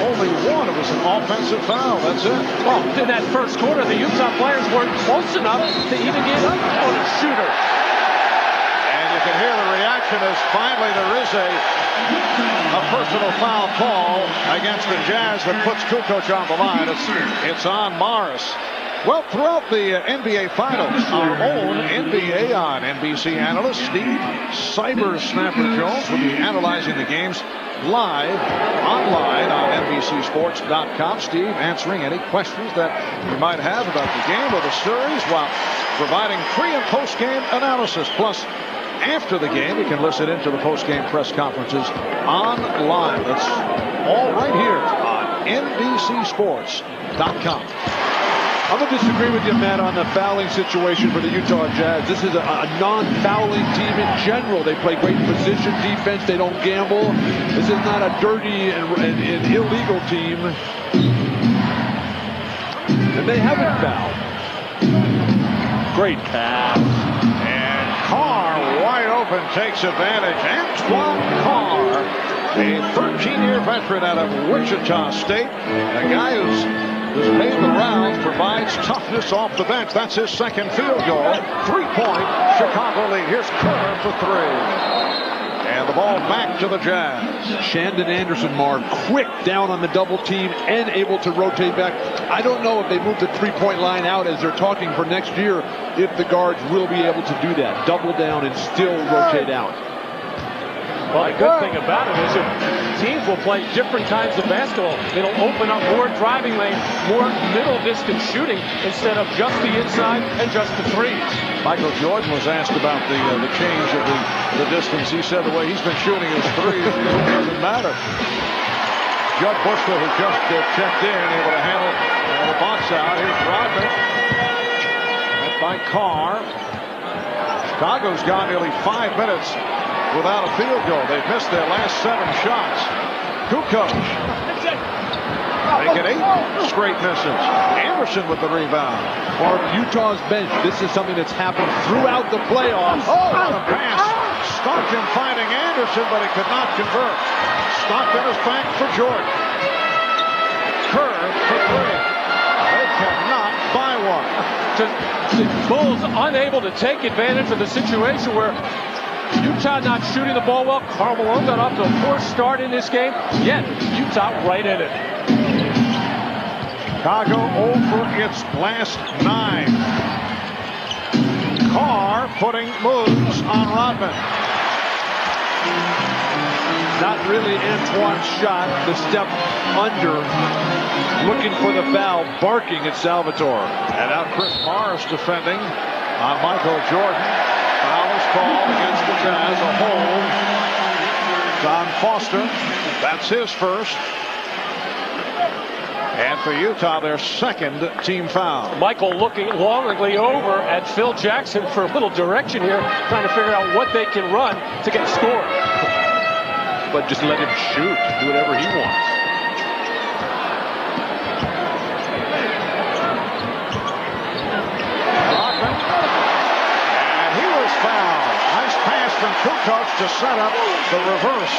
only 1. It was an offensive foul. That's it. Well, in that first quarter, the Utah players weren't close enough to even get up on a shooter. And you can hear the reaction as finally there is a personal foul call against the Jazz that puts Kukoc on the line. It's on Morris. Well, throughout the NBA Finals, our own NBA on NBC analyst Steve Cyber-Snapper-Jones will be analyzing the games live online on NBCSports.com. Steve answering any questions that you might have about the game or the series while providing pre- and post-game analysis. Plus, after the game, you can listen into the post-game press conferences online. That's all right here on NBCSports.com. I'm going to disagree with you, Matt, on the fouling situation for the Utah Jazz. This is a non-fouling team in general. They play great position defense. They don't gamble. This is not a dirty and illegal team. And they haven't fouled. Great pass. And Carr, wide open, takes advantage. Antoine Carr, a 13-year veteran out of Wichita State. A guy who's made the rounds, provides toughness off the bench. That's his 2nd field goal. 3-point Chicago lead. Here's Kerr for 3. And the ball back to the Jazz. Shandon Anderson, Marv, quick down on the double team and able to rotate back. I don't know if they move the 3-point line out as they're talking for next year, if the guards will be able to do that. Double down and still rotate out. Well, the good thing about it is that teams will play different kinds of basketball. It'll open up more driving lane, more middle distance shooting instead of just the inside and just the threes. Michael Jordan was asked about the change of the distance. He said the way he's been shooting his threes, it doesn't matter. Judd Bushler, who just checked in, able to handle the box out. Here's Rodman. That's by Carr. Chicago's gone nearly 5 minutes without a field goal. They've missed their last 7 shots. Kukoc making 8 straight misses. Anderson with the rebound. For Utah's bench, this is something that's happened throughout the playoffs. Oh, the pass. Stockton finding Anderson, but he could not convert. Stockton is back for Jordan. Kerr for 3. They cannot buy one. The Bulls unable to take advantage of the situation where Utah not shooting the ball well. Karl Malone got off to a poor start in this game, yet Utah right in it. Chicago over its last 9. Carr putting moves on Rodman. Not really Antoine's shot. The step under, looking for the foul, barking at Salvatore. And now Chris Morris defending on Michael Jordan. Foul is called against the Jazz. A hold. Don Foster. That's his first. And for Utah, their 2nd team foul. Michael looking longingly over at Phil Jackson for a little direction here, trying to figure out what they can run to get a score. But just let him shoot. Do whatever he wants. coach to set up the reverse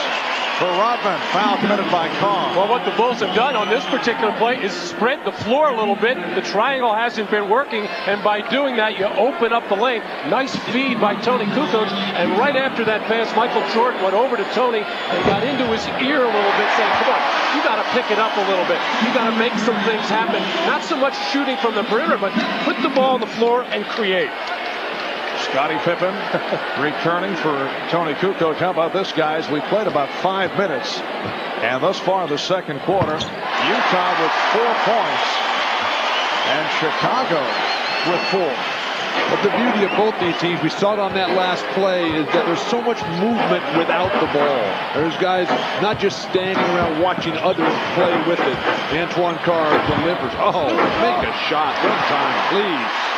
for Rodman. Foul committed by Carr. Well, what the Bulls have done on this particular play is spread the floor a little bit. The triangle hasn't been working, and by doing that, you open up the lane. Nice feed by Tony Kukoc, and right after that pass, Michael Jordan went over to Tony and got into his ear a little bit, saying, come on, you got to pick it up a little bit. You got to make some things happen. Not so much shooting from the perimeter, but put the ball on the floor and create. Scottie Pippen returning for Tony Kukoc. How about this, guys? We played about 5 minutes, and thus far in the second quarter, Utah with 4 points, and Chicago with 4. But the beauty of both these teams, we saw it on that last play, is that there's so much movement without the ball. There's guys not just standing around watching others play with it. Antoine Carr delivers. Oh, make a shot. One time, please.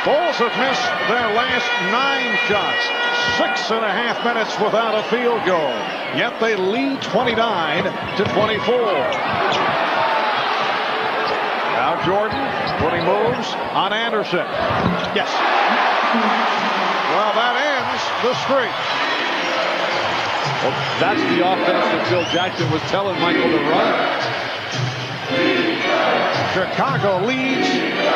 Bulls have missed their last 9 shots. 6.5 minutes without a field goal. Yet they lead 29-24. Now Jordan putting moves on Anderson. Yes. Well, that ends the streak. Well, that's the offense that Phil Jackson was telling Michael to run. Chicago leads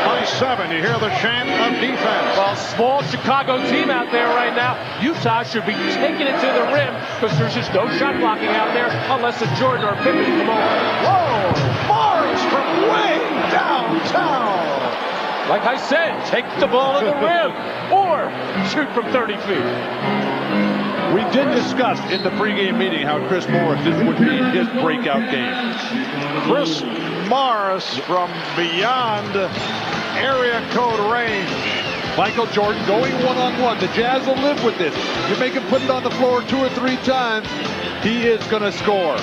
by 7. You hear the chant of defense. Well, small Chicago team out there right now. Utah should be taking it to the rim because there's just no shot blocking out there unless a Jordan or a Pippen come over. Whoa! Morris from way downtown. Like I said, take the ball to the rim or shoot from 30 feet. We did discuss in the pregame meeting how Chris Morris, this would be his breakout game. Chris Morris from beyond area code range. Michael Jordan going one-on-one. The Jazz will live with this. You make him put it on the floor 2 or 3 times, he is going to score.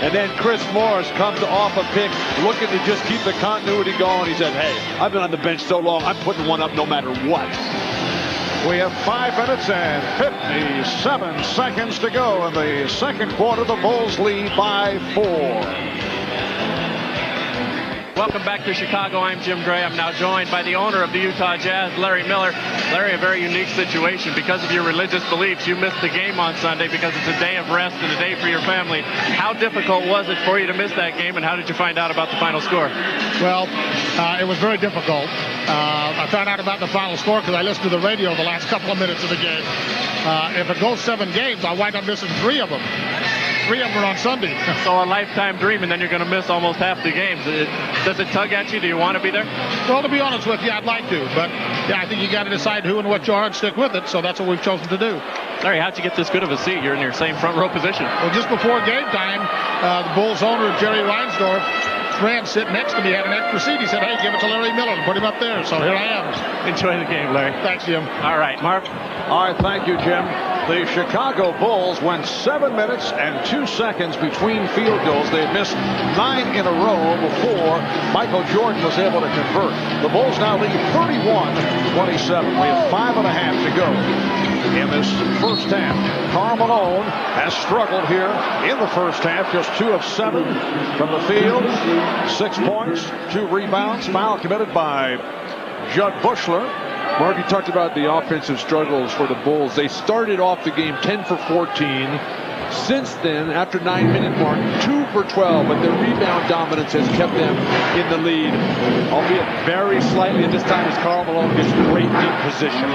And then Chris Morris comes off a pick, looking to just keep the continuity going. He said, hey, I've been on the bench so long, I'm putting one up no matter what. We have 5 minutes and 57 seconds to go in the second quarter. The Bulls lead by 4. Welcome back to Chicago. I'm Jim Gray. I'm now joined by the owner of the Utah Jazz, Larry Miller. Larry, a very unique situation. Because of your religious beliefs, you missed the game on Sunday because it's a day of rest and a day for your family. How difficult was it for you to miss that game, and how did you find out about the final score? Well, it was very difficult. I found out about the final score because I listened to the radio the last couple of minutes of the game. If it goes 7 games, I wind up missing 3 of them. 3 of them are on Sunday. So a lifetime dream, and then you're going to miss almost half the games. Does it tug at you? Do you want to be there? Well, to be honest with you, I'd like to. But, yeah, I think you got to decide who and what you are and stick with it. So that's what we've chosen to do. Larry, how'd you get this good of a seat? You're in your same front row position. Well, just before game time, the Bulls owner, Jerry Reinsdorf, friend sitting next to me had an extra seat. He said, hey, give it to Larry Miller and put him up there. So here I am. Enjoy the game, Larry. Thanks, Jim. All right, Marv. All right, thank you, Jim. The Chicago Bulls went 7 minutes and 2 seconds between field goals. They had missed 9 in a row before Michael Jordan was able to convert. The Bulls now lead 31-27. We have 5.5 to go in this first half. Karl Malone has struggled here in the first half. Just 2 of 7 from the field. 6 points, 2 rebounds. Foul committed by Judd Buechler. Mark, you talked about the offensive struggles for the Bulls. They started off the game 10 for 14. Since then, after 9-minute mark, 2 for 12, but their rebound dominance has kept them in the lead, albeit very slightly at this time as Karl Malone gets great deep position.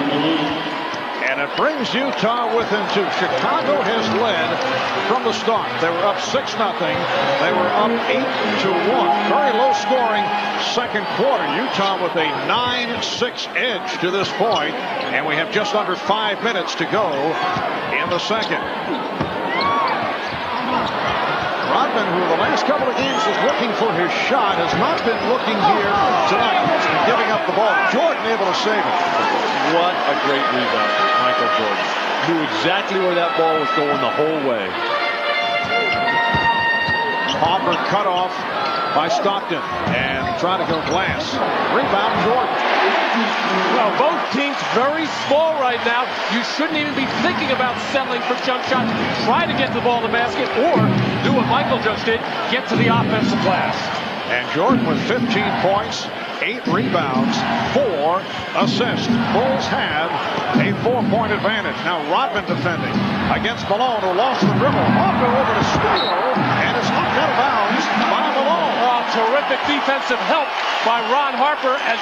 And it brings Utah within 2. Chicago has led from the start. They were up 6-0. They were up 8-1. Very low scoring second quarter. Utah with a 9-6 edge to this point. And we have just under 5 minutes to go in the second. Rodman, who the last couple of games was looking for his shot, has not been looking here tonight. Giving up the ball. Jordan able to save it. What a great rebound, Michael Jordan. Knew exactly where that ball was going the whole way. Hopper cut off by Stockton and trying to go glass. Rebound Jordan. Well, both teams very small right now. You shouldn't even be thinking about settling for jump shots. Try to get the ball in the basket or do what Michael just did, get to the offensive glass. And Jordan with 15 points, 8 rebounds, 4 assists. Bulls have a 4-point advantage. Now Rodman defending against Malone, who lost the dribble. Harper over to steal, and it's knocked out of bounds by Malone. Oh, terrific defensive help by Ron Harper as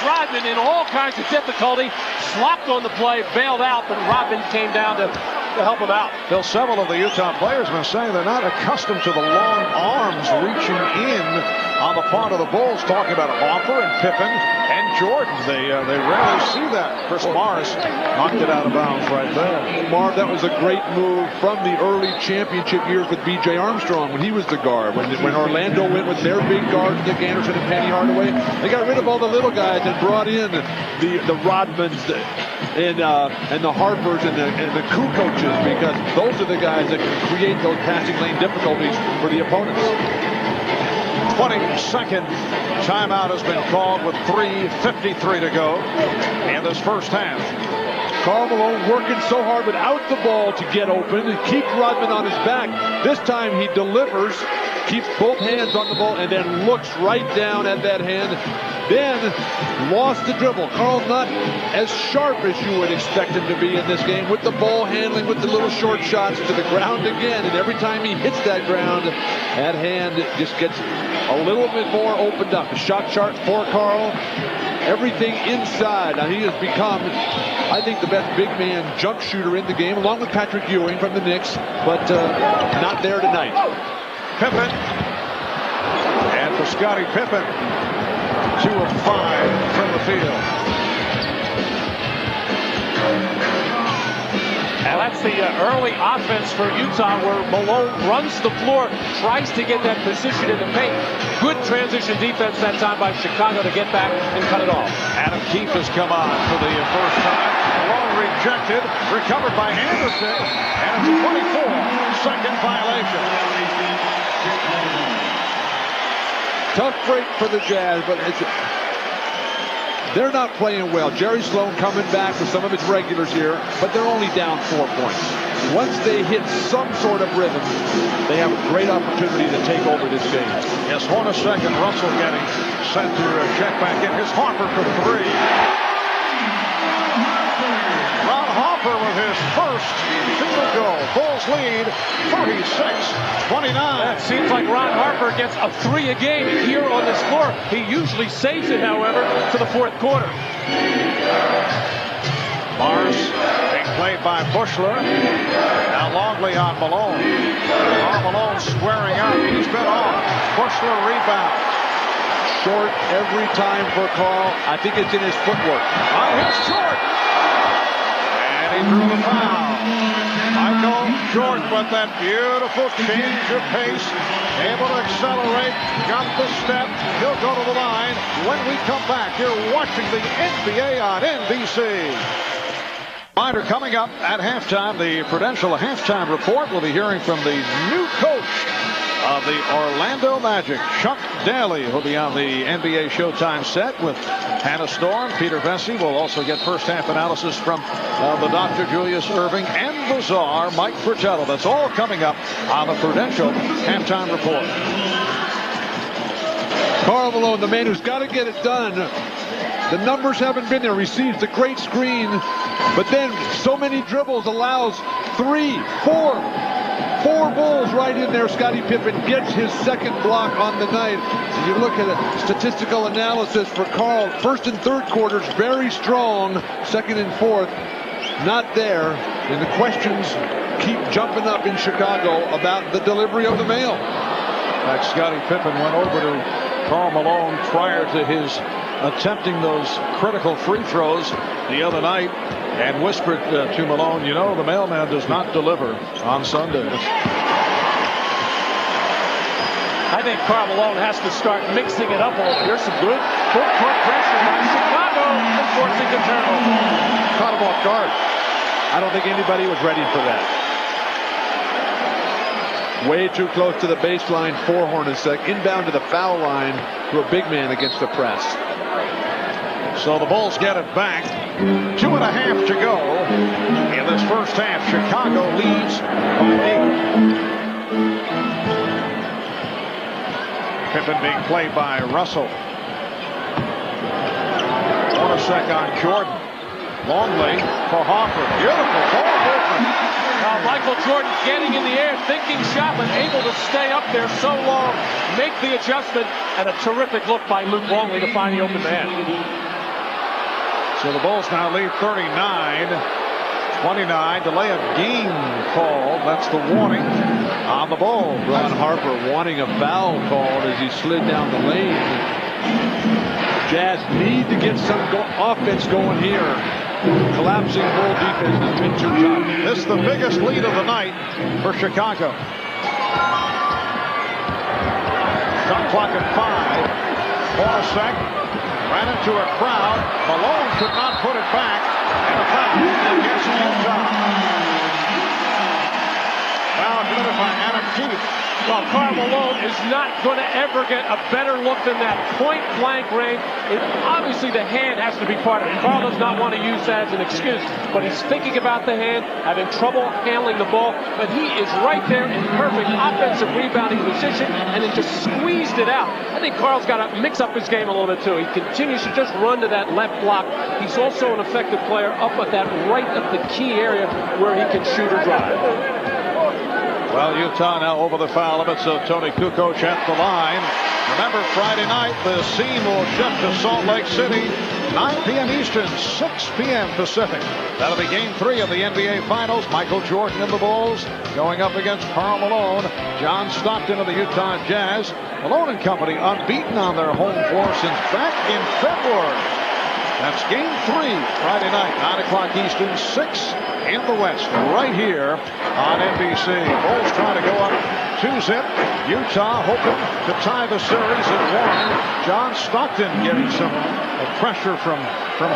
Rodman, in all kinds of difficulty, slopped on the play, bailed out, but Rodman came down to help him out. Bill, several of the Utah players have been saying they're not accustomed to the long arms reaching in on the part of the Bulls, talking about Harper and Pippen and Jordan. They rarely see that. Chris Morris knocked it out of bounds right there. Marv, that was a great move from the early championship years with B.J. Armstrong when he was the guard. When Orlando went with their big guards, Nick Anderson and Penny Hardaway, they got rid of all the little guys and brought in the Rodmans and the Harpers and the Koo coaches, because those are the guys that can create those passing lane difficulties for the opponents. 22nd timeout has been called with 3:53 to go in this first half. Karl Malone working so hard without the ball to get open and keep Rodman on his back. This time he delivers, keeps both hands on the ball, and then looks right down at that hand. Then lost the dribble. Karl's not as sharp as you would expect him to be in this game with the ball handling, with the little short shots to the ground again. And every time he hits that ground, that hand just gets a little bit more opened up. The shot chart for Karl, everything inside. Now he has become, I think, the best big man jump shooter in the game, along with Patrick Ewing from the Knicks, but not there tonight. Pippen. And for Scottie Pippen, 2 of 5 from the field. And that's the early offense for Utah, where Malone runs the floor, tries to get that position in the paint. Good transition defense that time by Chicago to get back and cut it off. Adam Keefe has come on for the first time. Malone rejected, recovered by Anderson, and it's a 24-second violation. Tough break for the Jazz, but they're not playing well. Jerry Sloan coming back with some of his regulars here, but they're only down 4 points. Once they hit some sort of rhythm, they have a great opportunity to take over this game. Yes, 1 second. Russell getting sent to check back in. Here's Harper for 3. Ron Harper with his first field goal. Bulls lead 36-29. That seems like Ron Harper gets a 3 a game here on this floor. He usually saves it, however, to the 4th quarter. Morris being played by Bushler. Now Longley on Malone. Karl Malone squaring up. He's been off. Bushler rebound. Short every time for Karl. I think it's in his footwork. Here's Jordan. And he drew the foul. Michael Jordan with that beautiful change of pace. Able to accelerate. Got the step. He'll go to the line. When we come back, you're watching the NBA on NBC. Reminder coming up at halftime, the Prudential halftime report. We'll be hearing from the new coach of the Orlando Magic, Chuck Daly, who'll be on the NBA Showtime set with Hannah Storm. Peter Vesey will also get first half analysis from the Dr. Julius Irving and the Czar, Mike Fratello. That's all coming up on the Prudential halftime report. Karl Malone, the man who's got to get it done. The numbers haven't been there. Receives the great screen, but then so many dribbles, allows 3, 4 Bulls right in there. Scottie Pippen gets his second block on the night. And you look at it, statistical analysis for Karl. First and third quarters, very strong. Second and fourth, not there. And the questions keep jumping up in Chicago about the delivery of the mail. In fact, Scottie Pippen went over to Karl Malone prior to his attempting those critical free throws the other night and whispered to Malone, you know, the mailman does not deliver on Sundays. I think Karl Malone has to start mixing it up a little. Here's some good full court pressure by Chicago, and forcing the turnover. Caught him off guard. I don't think anybody was ready for that. Way too close to the baseline for Hornacek. Inbound to the foul line to a big man against the press. So the Bulls get it back. 2.5 to go in this first half. Chicago leads by 8. Pippen being played by Russell. Hornacek on Jordan. Longley for Harper. Beautiful ball movement. Now Michael Jordan getting in the air, thinking shot, but able to stay up there so long, make the adjustment, and a terrific look by Luke Longley to find the open man. So the Bulls now lead 39-29. Delay of game called. That's the warning on the Bulls. Ron Harper wanting a foul called as he slid down the lane. Jazz need to get some offense going here. Collapsing Bull defense has been too tough. This is the biggest lead of the night for Chicago. Shot clock at 5. Hornacek ran into a crowd. Malone could not put it back. And a foul against Utah. Foul committed by Adam Keith. Well, Karl Malone is not going to ever get a better look than that point-blank range. Obviously, the hand has to be part of it. Karl does not want to use that as an excuse, but he's thinking about the hand, having trouble handling the ball. But he is right there in perfect offensive rebounding position, and then just squeezed it out. I think Karl's got to mix up his game a little bit, too. He continues to just run to that left block. He's also an effective player up at that right of the key area where he can shoot or drive. Well, Utah now over the foul limit, so Tony Kukoc at the line. Remember, Friday night, the scene will shift to Salt Lake City, 9 p.m. Eastern, 6 p.m. Pacific. That'll be Game 3 of the NBA Finals. Michael Jordan and the Bulls going up against Karl Malone. John Stockton of the Utah Jazz. Malone and company unbeaten on their home floor since back in February. That's Game 3, Friday night, 9 o'clock Eastern, 6 in the West, right here on NBC. Bulls trying to go up 2-zip. Utah hoping to tie the series at 1. John Stockton getting some pressure from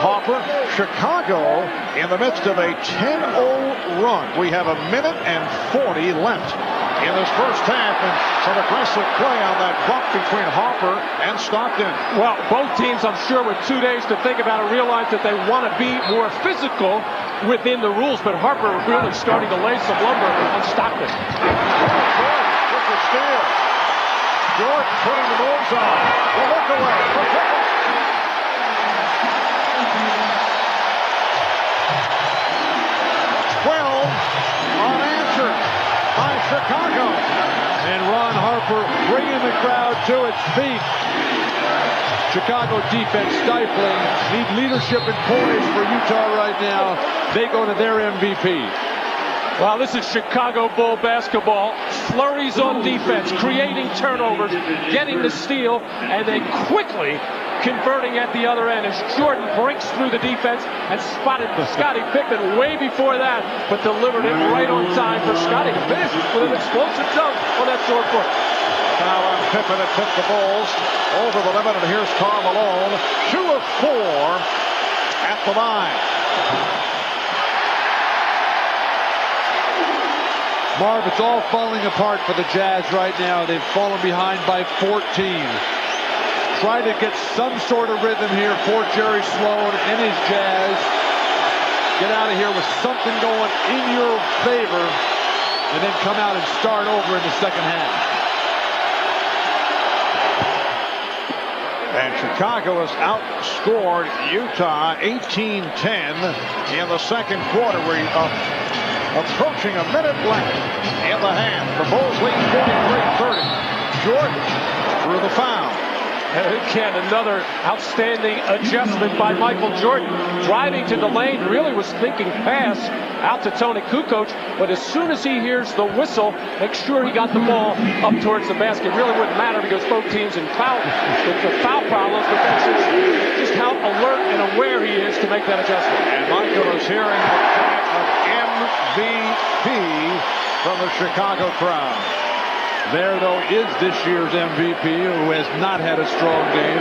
Harper. Chicago in the midst of a 10-0 run. We have 1 minute and 40 left in this first half, and some aggressive play on that bump between Harper and Stockton. Well, both teams, I'm sure, with 2 days to think about it, realize that they want to be more physical within the rules, but Harper really starting to lay some lumber on Stockton. Jordan with the steal. Jordan putting the moves on. The look away. 12 unanswered by Chicago. And Ron Harper bringing the crowd to its feet. Chicago defense stifling. Need leadership and poise for Utah right now. They go to their MVP. Well, this is Chicago Bull basketball. Flurries on defense, creating turnovers, getting the steal, and then quickly converting at the other end as Jordan breaks through the defense and spotted Scottie Pippen way before that, but delivered it right on time for Scottie to finish with an explosive dunk on that short foot. Foul on Pippen that took the Bulls over the limit, and here's Karl Malone, 2 of 4 at the line. Marv, it's all falling apart for the Jazz right now. They've fallen behind by 14. Try to get some sort of rhythm here for Jerry Sloan and his Jazz. Get out of here with something going in your favor, and then come out and start over in the second half. And Chicago has outscored Utah 18-10 in the second quarter. We're approaching a minute left in the half. The Bulls lead 43-30. Jordan through the foul. And again, another outstanding adjustment by Michael Jordan. Driving to the lane, really was thinking pass out to Tony Kukoc, but as soon as he hears the whistle, make sure he got the ball up towards the basket. Really wouldn't matter because both teams in foul problems, but that's just how alert and aware he is to make that adjustment. And Michael is hearing the chant of MVP from the Chicago crowd. There, though, is this year's MVP, who has not had a strong game.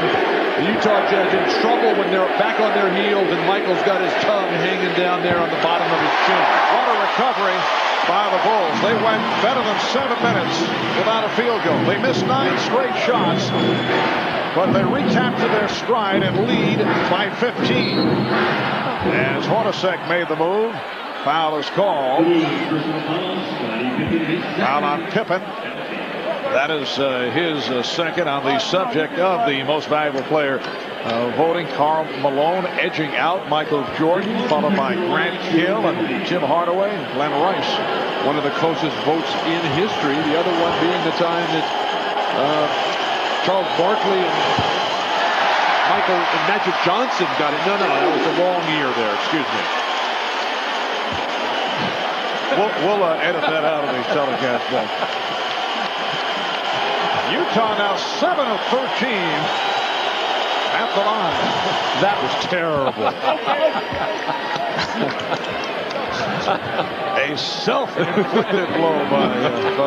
The Utah Jazz in trouble when they're back on their heels, and Michael's got his tongue hanging down there on the bottom of his chin. What a recovery by the Bulls. They went better than 7 minutes without a field goal. They missed 9 straight shots, but they recaptured their stride and lead by 15. As Hornacek made the move, foul is called. Foul on Pippen. That is his second. On the subject of the most valuable player voting, Karl Malone edging out Michael Jordan, followed by Grant Hill and Tim Hardaway and Glenn Rice. One of the closest votes in history. The other one being the time that Charles Barkley and Michael and Magic Johnson got it. No, that was a long year there. Excuse me. We'll edit that out of the telecast then. Utah now 7 of 13 at the line. That was terrible. A self-inflicted blow by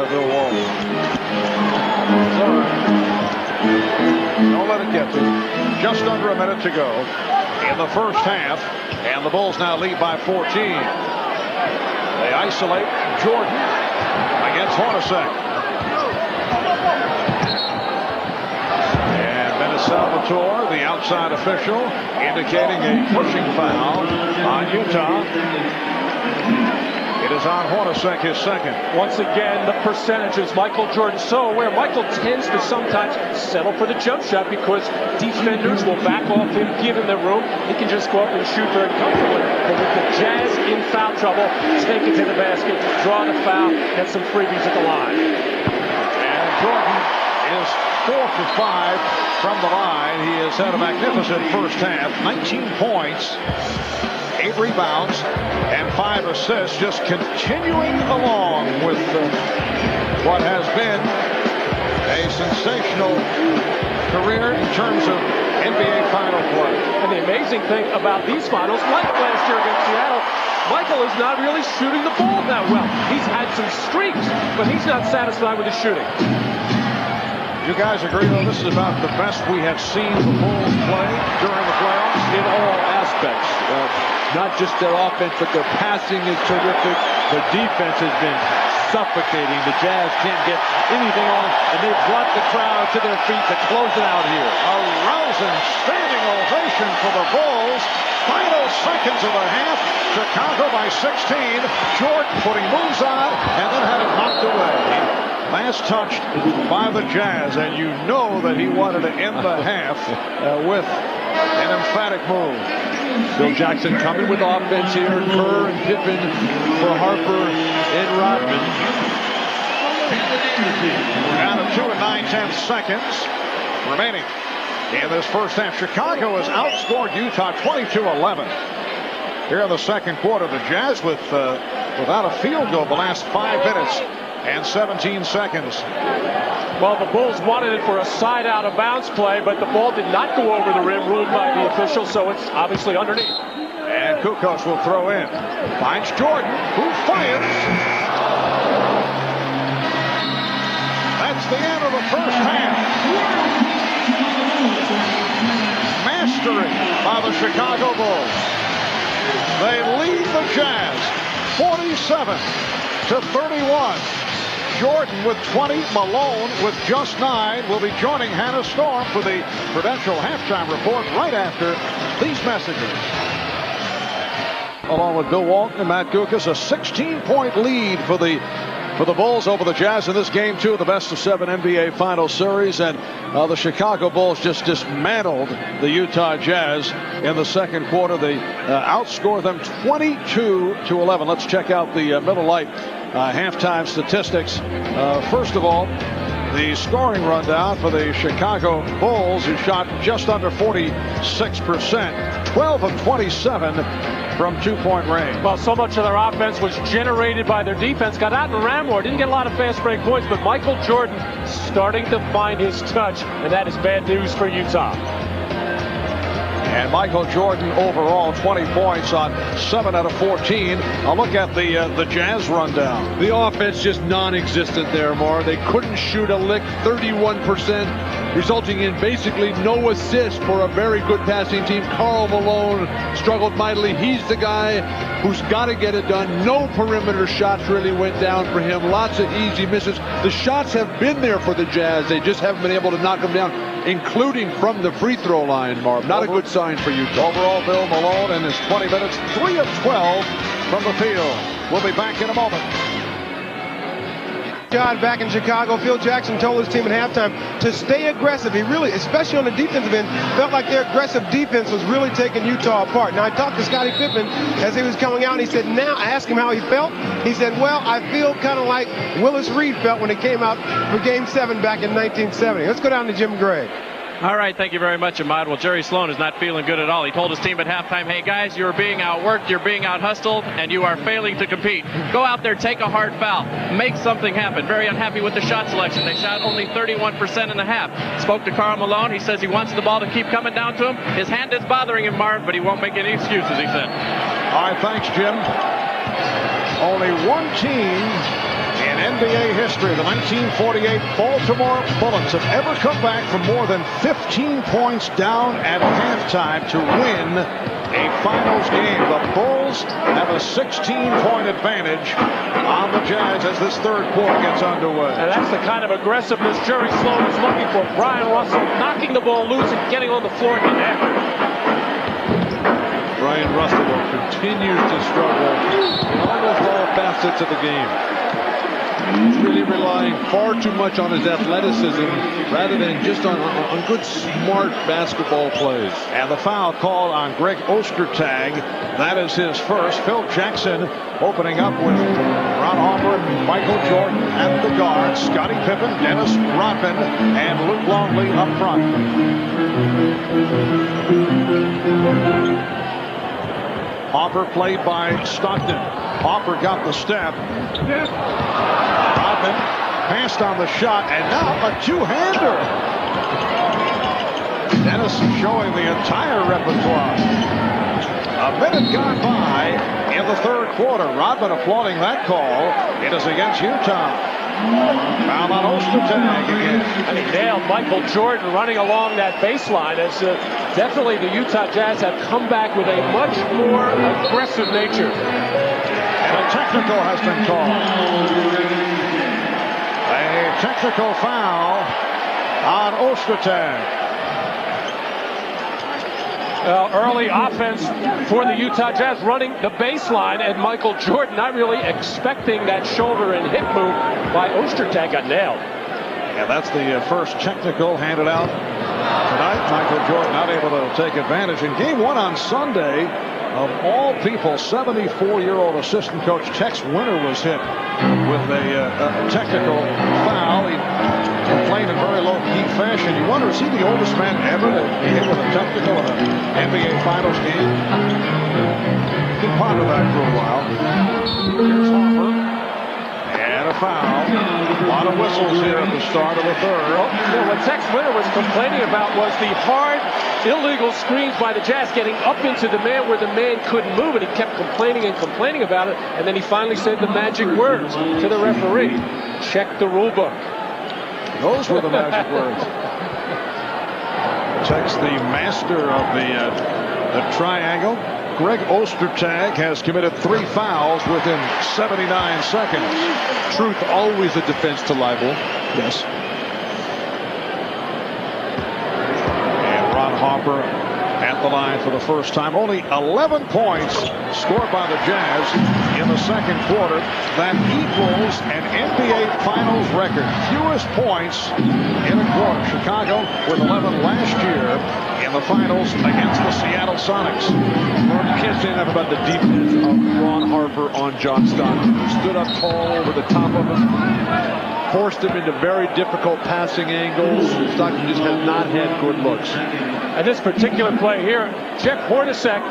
Bill Walton. Don't let it get to you. Just under a minute to go in the first half, and the Bulls now lead by 14. They isolate Jordan against Hornacek. Salvatore, the outside official, indicating a pushing foul on Utah. It is on Hornacek, his second. Once again, the percentages. Michael Jordan so aware. Michael tends to sometimes settle for the jump shot because defenders will back off him, give him the room. He can just go up and shoot very comfortably. But with the Jazz in foul trouble, take it to the basket, draw the foul, get some freebies at the line. And Jordan is 4 for 5 from the line. He has had a magnificent first half. 19 points, 8 rebounds, and 5 assists. Just continuing along with what has been a sensational career in terms of NBA final play. And the amazing thing about these finals, like last year against Seattle, Michael is not really shooting the ball that well. He's had some streaks, but he's not satisfied with his shooting. You guys agree, though, this is about the best we have seen the Bulls play during the playoffs? In all aspects. Not just their offense, but their passing is terrific. Their defense has been suffocating. The Jazz can't get anything on, and they've brought the crowd to their feet to close it out here. A rousing standing ovation for the Bulls. Final seconds of the half. Chicago by 16. Jordan putting moves on, and then had it knocked away. Last touched by the Jazz, and you know that he wanted to end the half with an emphatic move. Bill Jackson coming with offense here. Kerr and Pippen for Harper and Rodman. We're down to 2 and 9/10 seconds remaining in this first half. Chicago has outscored Utah 22-11. Here in the second quarter, the Jazz without a field goal the last 5 minutes. And 17 seconds. Well, the Bulls wanted it for a side out of bounds play, but the ball did not go over the rim, ruled by the official, so it's obviously underneath. And Kukoc will throw in. Finds Jordan, who fires. That's the end of the first half. Mastery by the Chicago Bulls. They lead the Jazz 47-31. Jordan with 20, Malone with just 9 will be joining Hannah Storm for the Prudential halftime report right after these messages. Along with Bill Walton and Matt Guokas, a 16-point lead for the Bulls over the Jazz in this game 2 of the best of 7 NBA Finals series, and the Chicago Bulls just dismantled the Utah Jazz in the second quarter. They outscored them 22-11. Let's check out the Miller Lite halftime statistics. First of all, the scoring rundown for the Chicago Bulls, who shot just under 46%, 12 of 27 from 2-point range. Well, so much of their offense was generated by their defense. Got out and ran more. Didn't get a lot of fast break points, but Michael Jordan starting to find his touch, and that is bad news for Utah. And Michael Jordan overall 20 points on 7 out of 14. I'll look at the Jazz rundown. The offense just non-existent there, Mar. They couldn't shoot a lick, 31%, resulting in basically no assist for a very good passing team. Karl Malone struggled mightily. He's the guy who's got to get it done. No perimeter shots really went down for him. Lots of easy misses. The shots have been there for the Jazz. They just haven't been able to knock them down, including from the free throw line, Marv. Not a good sign for Utah. Overall, Bill Malone in his 20 minutes, 3 of 12 from the field. We'll be back in a moment. Shot back in Chicago. Phil Jackson told his team at halftime to stay aggressive. He really, especially on the defensive end, felt like their aggressive defense was really taking Utah apart. Now, I talked to Scottie Pippen as he was coming out, and he said, I asked him how he felt. He said, well, I feel kind of like Willis Reed felt when he came out for Game 7 back in 1970. Let's go down to Jim Gray. All right, thank you very much, Ahmad. Well, Jerry Sloan is not feeling good at all. He told his team at halftime, hey, guys, you're being outworked, you're being out-hustled, and you are failing to compete. Go out there, take a hard foul, make something happen. Very unhappy with the shot selection. They shot only 31% in the half. Spoke to Karl Malone. He says he wants the ball to keep coming down to him. His hand is bothering him, Marv, but he won't make any excuses, he said. All right, thanks, Jim. Only one team in NBA history, the 1948 Baltimore Bullets, have ever come back from more than 15 points down at halftime to win a finals game. The Bulls have a 16-point advantage on the Jazz as this third quarter gets underway. And that's the kind of aggressiveness Jerry Sloan is looking for. Brian Russell knocking the ball loose and getting on the floor and getting after it. Brian Russell continues to struggle in almost all facets of the game. He's really relying far too much on his athleticism rather than just on good, smart basketball plays. And the foul called on Greg Ostertag. That is his first. Phil Jackson opening up with Ron Harper, Michael Jordan at the guard, Scottie Pippen, Dennis Rodman, and Luke Longley up front. Harper played by Stockton. Harper got the step. Rodman passed on the shot, and now a two-hander. Dennis showing the entire repertoire. A minute gone by in the third quarter. Rodman applauding that call. It is against Utah. Foul on Ostertag again. And he nailed Michael Jordan running along that baseline as definitely the Utah Jazz have come back with a much more aggressive nature. And a technical has been called. A technical foul on Ostertag. Early offense for the Utah Jazz running the baseline, and Michael Jordan not really expecting that shoulder and hip move by Ostertag. Got nailed. And that's the first technical handed out tonight. Michael Jordan not able to take advantage. In game one on Sunday, of all people, 74-year-old assistant coach Tex Winter was hit with a technical foul. He complained in very low-key fashion. You wonder, is he the oldest man ever to be hit with a technical in an NBA Finals game? Been part of that for a while. Here's Harper. And a foul. A lot of whistles here at the start of the third. What Tex Winter was complaining about was the hard, illegal screens by the Jazz getting up into the man where the man couldn't move, and he kept complaining and complaining about it, and then he finally said the magic words to the referee: check the rule book. Those were the magic words. Tex, the master of the triangle. Greg Ostertag has committed 3 fouls within 79 seconds. Truth always a defense to libel. Yes. And Ron Harper at the line for the first time. Only 11 points scored by the Jazz in the second quarter. That equals an NBA Finals record. Fewest points in a quarter. Chicago with 11 last year in the finals against the Seattle Sonics. Well, you can't say enough about the defense of Ron Harper on John Stockton. He stood up tall over the top of him, forced him into very difficult passing angles. Stockton just has not had good looks. And this particular play here, Jeff Hornacek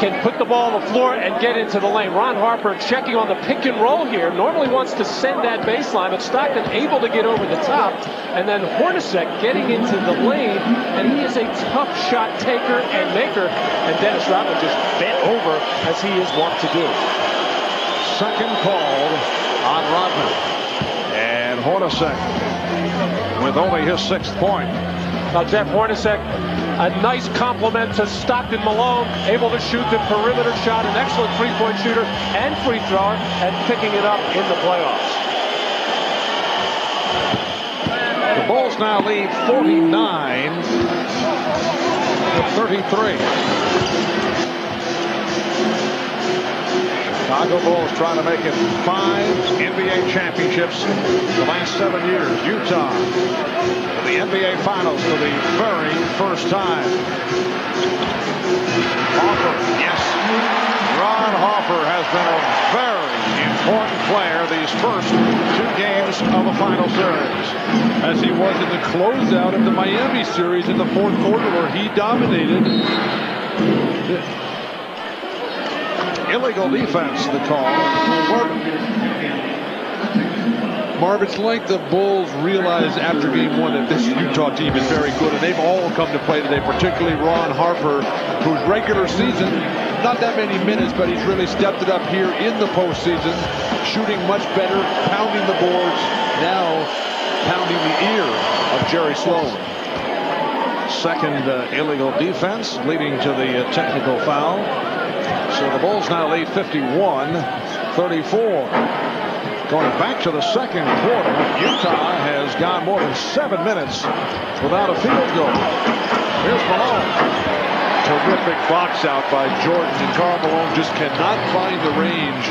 can put the ball on the floor and get into the lane. Ron Harper checking on the pick and roll here. Normally wants to send that baseline, but Stockton able to get over the top. And then Hornacek getting into the lane, and he is a tough shot taker and maker. And Dennis Rodman just bent over as he is wont to do. Second called on Rodman. And Hornacek with only his 6th point. Now Jeff Hornacek, a nice compliment to Stockton Malone, able to shoot the perimeter shot, an excellent three-point shooter and free thrower, and picking it up in the playoffs. The Bulls now lead 49-33. Chicago Bulls trying to make it 5 NBA championships the last 7 years. Utah to the NBA Finals for the very first time. Harper, yes. Ron Harper has been a very important player these first 2 games of the final series. As he was in the closeout of the Miami series in the 4th quarter where he dominated. Illegal defense, the call. Marv, it's like the Bulls realized after game 1 that this Utah team is very good, and they've all come to play today, particularly Ron Harper, whose regular season, not that many minutes, but he's really stepped it up here in the postseason, shooting much better, pounding the boards, now pounding the ear of Jerry Sloan. Second illegal defense leading to the technical foul. So the Bulls now lead 51-34. Going back to the second quarter, Utah has gone more than 7 minutes without a field goal. Here's Malone. Terrific box out by Jordan, and Karl Malone just cannot find the range.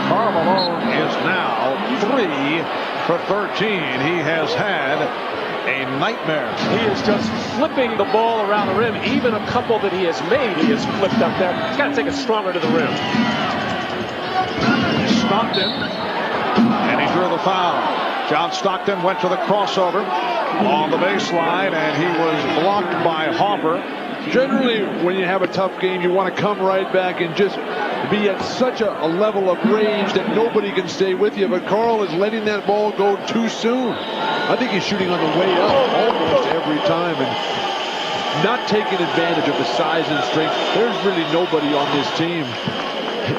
Karl Malone is now 3 for 13. He has had a nightmare. He is just flipping the ball around the rim. Even a couple that he has made, he has flipped up there. He's got to take it stronger to the rim. Stockton, and he drew the foul. John Stockton went to the crossover on the baseline, and he was blocked by Harper. Generally, when you have a tough game, you want to come right back and just be at such a level of range that nobody can stay with you. But Karl is letting that ball go too soon. I think he's shooting on the way up almost every time and not taking advantage of the size and strength. There's really nobody on this team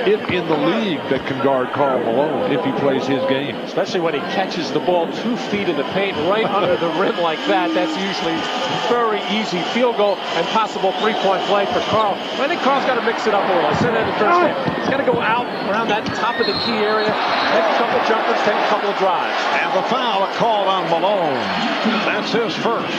in the league that can guard Karl Malone if he plays his game. Especially when he catches the ball 2 feet in the paint right under the rim like that. That's usually very easy field goal and possible 3-point play for Karl. I think Karl's got to mix it up a little. I said that in the first half. He's got to go out around that top of the key area, take a couple jumpers, take a couple of drives. And the foul called on Malone. That's his first.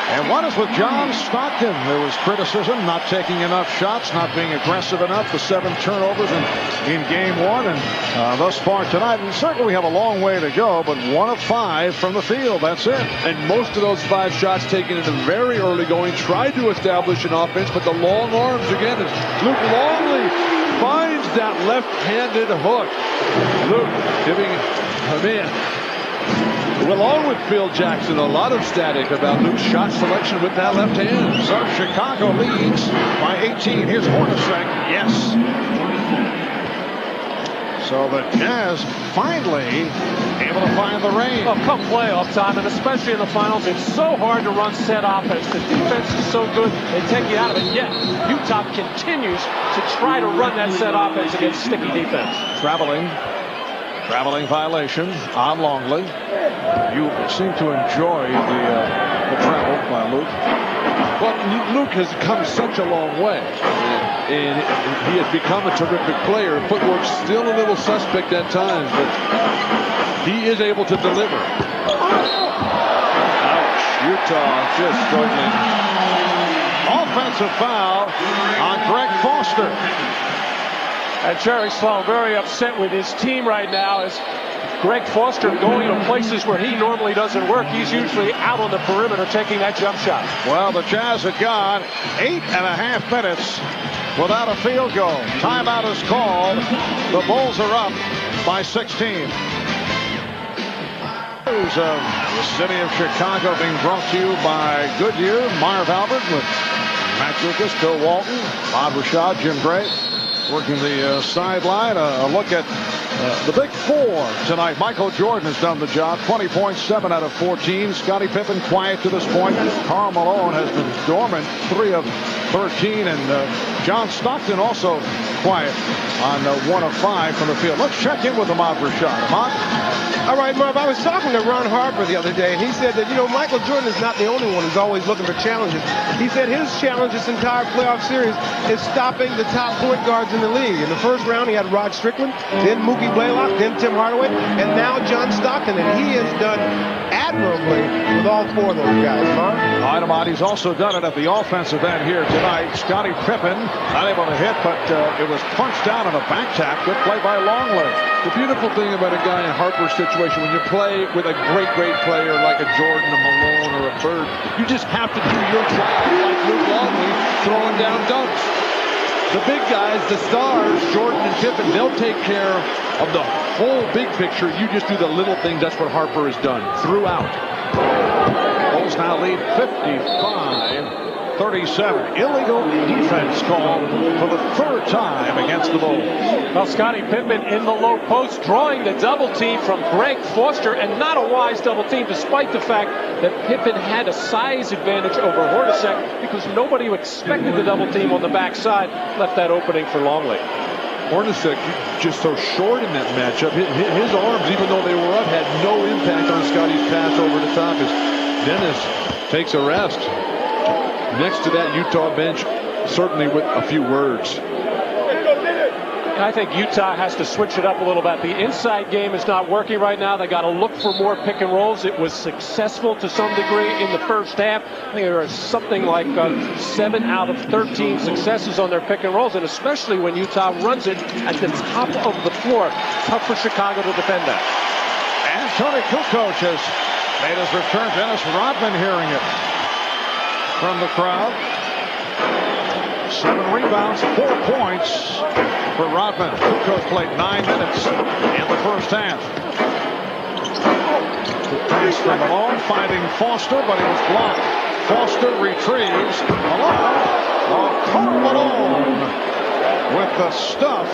And what is with John Stockton? There was criticism, not taking enough shots, not being aggressive enough. The 7 turnovers in game 1 and thus far tonight. And certainly we have a long way to go, but 1 of 5 from the field. That's it. And most of those 5 shots taken in the very early going, tried to establish an offense, but the long arms again as Luke Longley finds that left-handed hook. Luke giving along with Phil Jackson, a lot of static about Luke's shot selection with that left hand. So Chicago leads by 18. Here's Hornacek. Yes. So the Jazz finally able to find the range. Well, come playoff time, and especially in the finals, it's so hard to run set offense. The defense is so good, they take you out of it. Yet Utah continues to try to run that set offense against sticky defense. Traveling violation on Longley. You seem to enjoy the travel by Luke. Well, Luke has come such a long way, and he has become a terrific player. Footwork's still a little suspect at times, but he is able to deliver. Ouch. Utah just struggling. Offensive foul on Greg Foster. And Jerry Sloan very upset with his team right now as Greg Foster going to places where he normally doesn't work. He's usually out on the perimeter taking that jump shot. Well, the Jazz had gone 8.5 minutes without a field goal. Timeout is called. The Bulls are up by 16. News of the city of Chicago being brought to you by Goodyear. Marv Albert with Matt Lucas, Bill Walton, Bob Rashad, Jim Gray. Working the sideline. A look at the big 4 tonight. Michael Jordan has done the job. 20 points, 7 out of 14. Scottie Pippen quiet to this point. Karl Malone has been dormant, 3 of 13. And John Stockton also quiet on 1 of 5 from the field. Let's check in with Ahmad Rashad. Ahmad? All right, Marv, I was talking to Ron Harper the other day, and he said that, Michael Jordan is not the only one who's always looking for challenges. He said his challenge this entire playoff series is stopping the top point guards in the league. In the first round, he had Rod Strickland, then Mookie Blaylock, then Tim Hardaway, and now John Stockton. And he has done admirably with all four of those guys, Mark. He's also done it at the offensive end here tonight. Scottie Pippen not able to hit, but it was punched down on a back tap. Good play by Longley. The beautiful thing about a guy in Harper's situation, when you play with a great player like a Jordan, a Malone, or a Bird, you just have to do your job like Luke Longley throwing down dunks. The big guys, the stars, Jordan and Pippen, they'll take care of the whole big picture. You just do the little things. That's what Harper has done throughout. Bulls now lead 55-37. Illegal defense called for the third time against the Bulls. Well, Scottie Pippen in the low post, drawing the double team from Greg Foster, and not a wise double team, despite the fact that Pippen had a size advantage over Hornacek, because nobody who expected the double team on the backside left that opening for Longley. Hornacek just so short in that matchup. His arms, even though they were up, had no impact on Scottie's pass over the top as Dennis takes a rest. Next to that Utah bench, certainly with a few words. I think Utah has to switch it up a little bit. The inside game is not working right now. They got to look for more pick and rolls. It was successful to some degree in the first half. I think there are something like 7 out of 13 successes on their pick and rolls, and especially when Utah runs it at the top of the floor. Tough for Chicago to defend that. And Tony Kukoc has made his return. Dennis Rodman hearing it from the crowd. 7 rebounds, 4 points for Rodman. Kukoc played 9 minutes in the first half. Pass from Malone, finding Foster, but he was blocked. Foster retrieves. Malone. Karl Malone with the stuff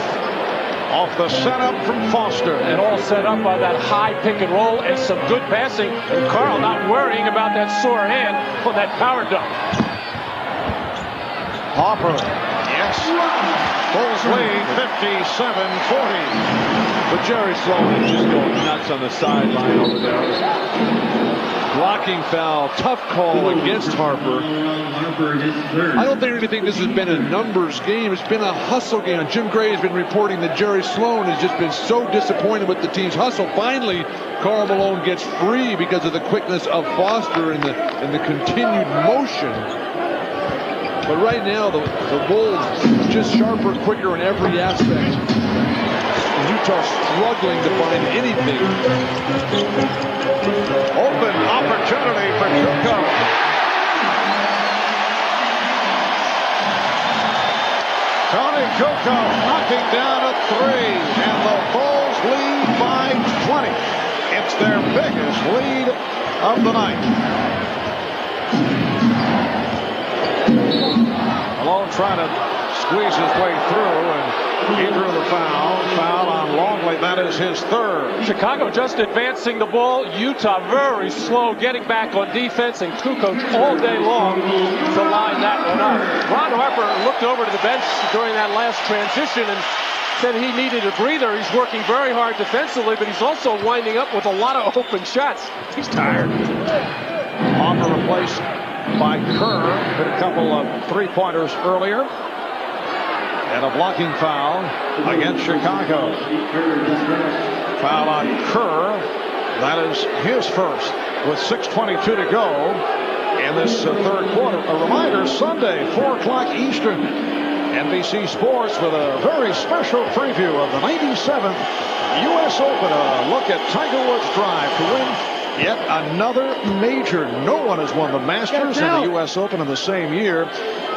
off the setup from Foster. And all set up by that high pick and roll and some good passing. And Karl not worrying about that sore hand on that power dunk. Harper, yes. Bulls lead 57-40. But Jerry Sloan is just going nuts on the sideline over there. Blocking foul, tough call against Harper. I don't really think this has been a numbers game. It's been a hustle game. Jim Gray has been reporting that Jerry Sloan has just been so disappointed with the team's hustle. Finally, Karl Malone gets free because of the quickness of Foster and the continued motion. But right now, the Bulls just sharper, quicker in every aspect. Utah struggling to find anything. Open opportunity for Kukoc. Tony Kukoc knocking down a 3, and the Bulls lead by 20. It's their biggest lead of the night. Malone trying to squeeze his way through, and he drew the foul. Foul on Longley. That is his 3rd. Chicago just advancing the ball. Utah very slow getting back on defense, and Kukoc all day long to line that one up. Ron Harper looked over to the bench during that last transition and said he needed a breather. He's working very hard defensively, but he's also winding up with a lot of open shots. He's tired. Harper replaced by Kerr. Hit a couple of 3-pointers earlier. And a blocking foul against Chicago. Foul on Kerr. That is his first with 6:22 to go in this third quarter. A reminder, Sunday, 4 o'clock Eastern. NBC Sports with a very special preview of the 97th U.S. Open. A look at Tiger Woods' drive to win yet another major. No one has won the Masters and the U.S. Open in the same year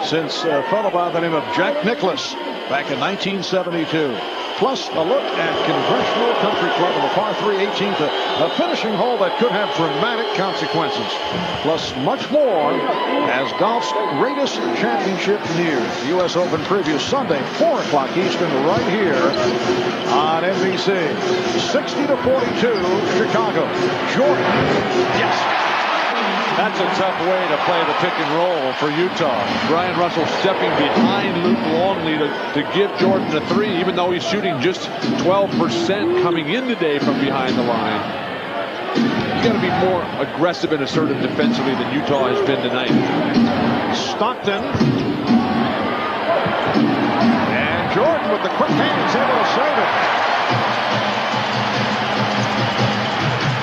since a fellow by the name of Jack Nicklaus back in 1972. Plus a look at Congressional Country Club in the par 3 18th, a finishing hole that could have dramatic consequences. Plus much more as golf's greatest championship nears. The U.S. Open preview Sunday, 4 o'clock Eastern, right here on NBC. 60-42, Chicago. Jordan. Yes. That's a tough way to play the pick and roll for Utah. Brian Russell stepping behind Luke Longley to give Jordan a 3, even though he's shooting just 12% coming in today from behind the line. You got to be more aggressive and assertive defensively than Utah has been tonight. Stockton. And Jordan with the quick hands able to save it.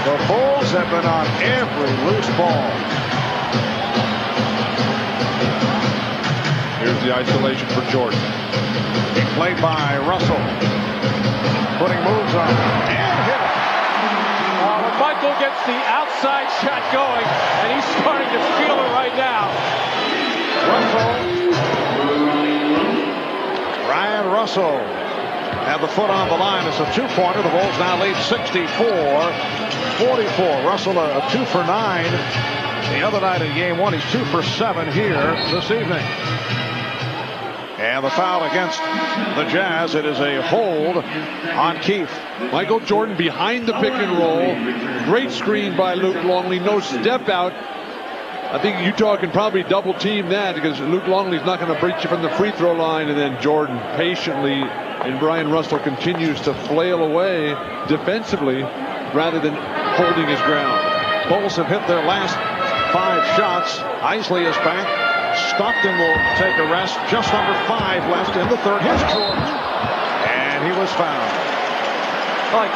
The Bulls have been on every loose ball. Here's the isolation for Jordan. He played by Russell. Putting moves on. And hit it. When Michael gets the outside shot going, and he's starting to feel it right now. Ryan Russell had the foot on the line. It's a two-pointer. The Bulls now lead 64-44. Russell a 2 for 9. The other night in game 1, he's 2 for 7 here this evening. And the foul against the Jazz. It is a hold on Keefe. Michael Jordan behind the pick and roll. Great screen by Luke Longley. No step out. I think Utah can probably double team that because Luke Longley's not going to breach you from the free throw line. And then Jordan patiently, and Brian Russell continues to flail away defensively rather than holding his ground. Bulls have hit their last 5 shots. Isley is back. Stockton will take a rest. Just under 5 left in the third. Here's Jordan. And he was fouled.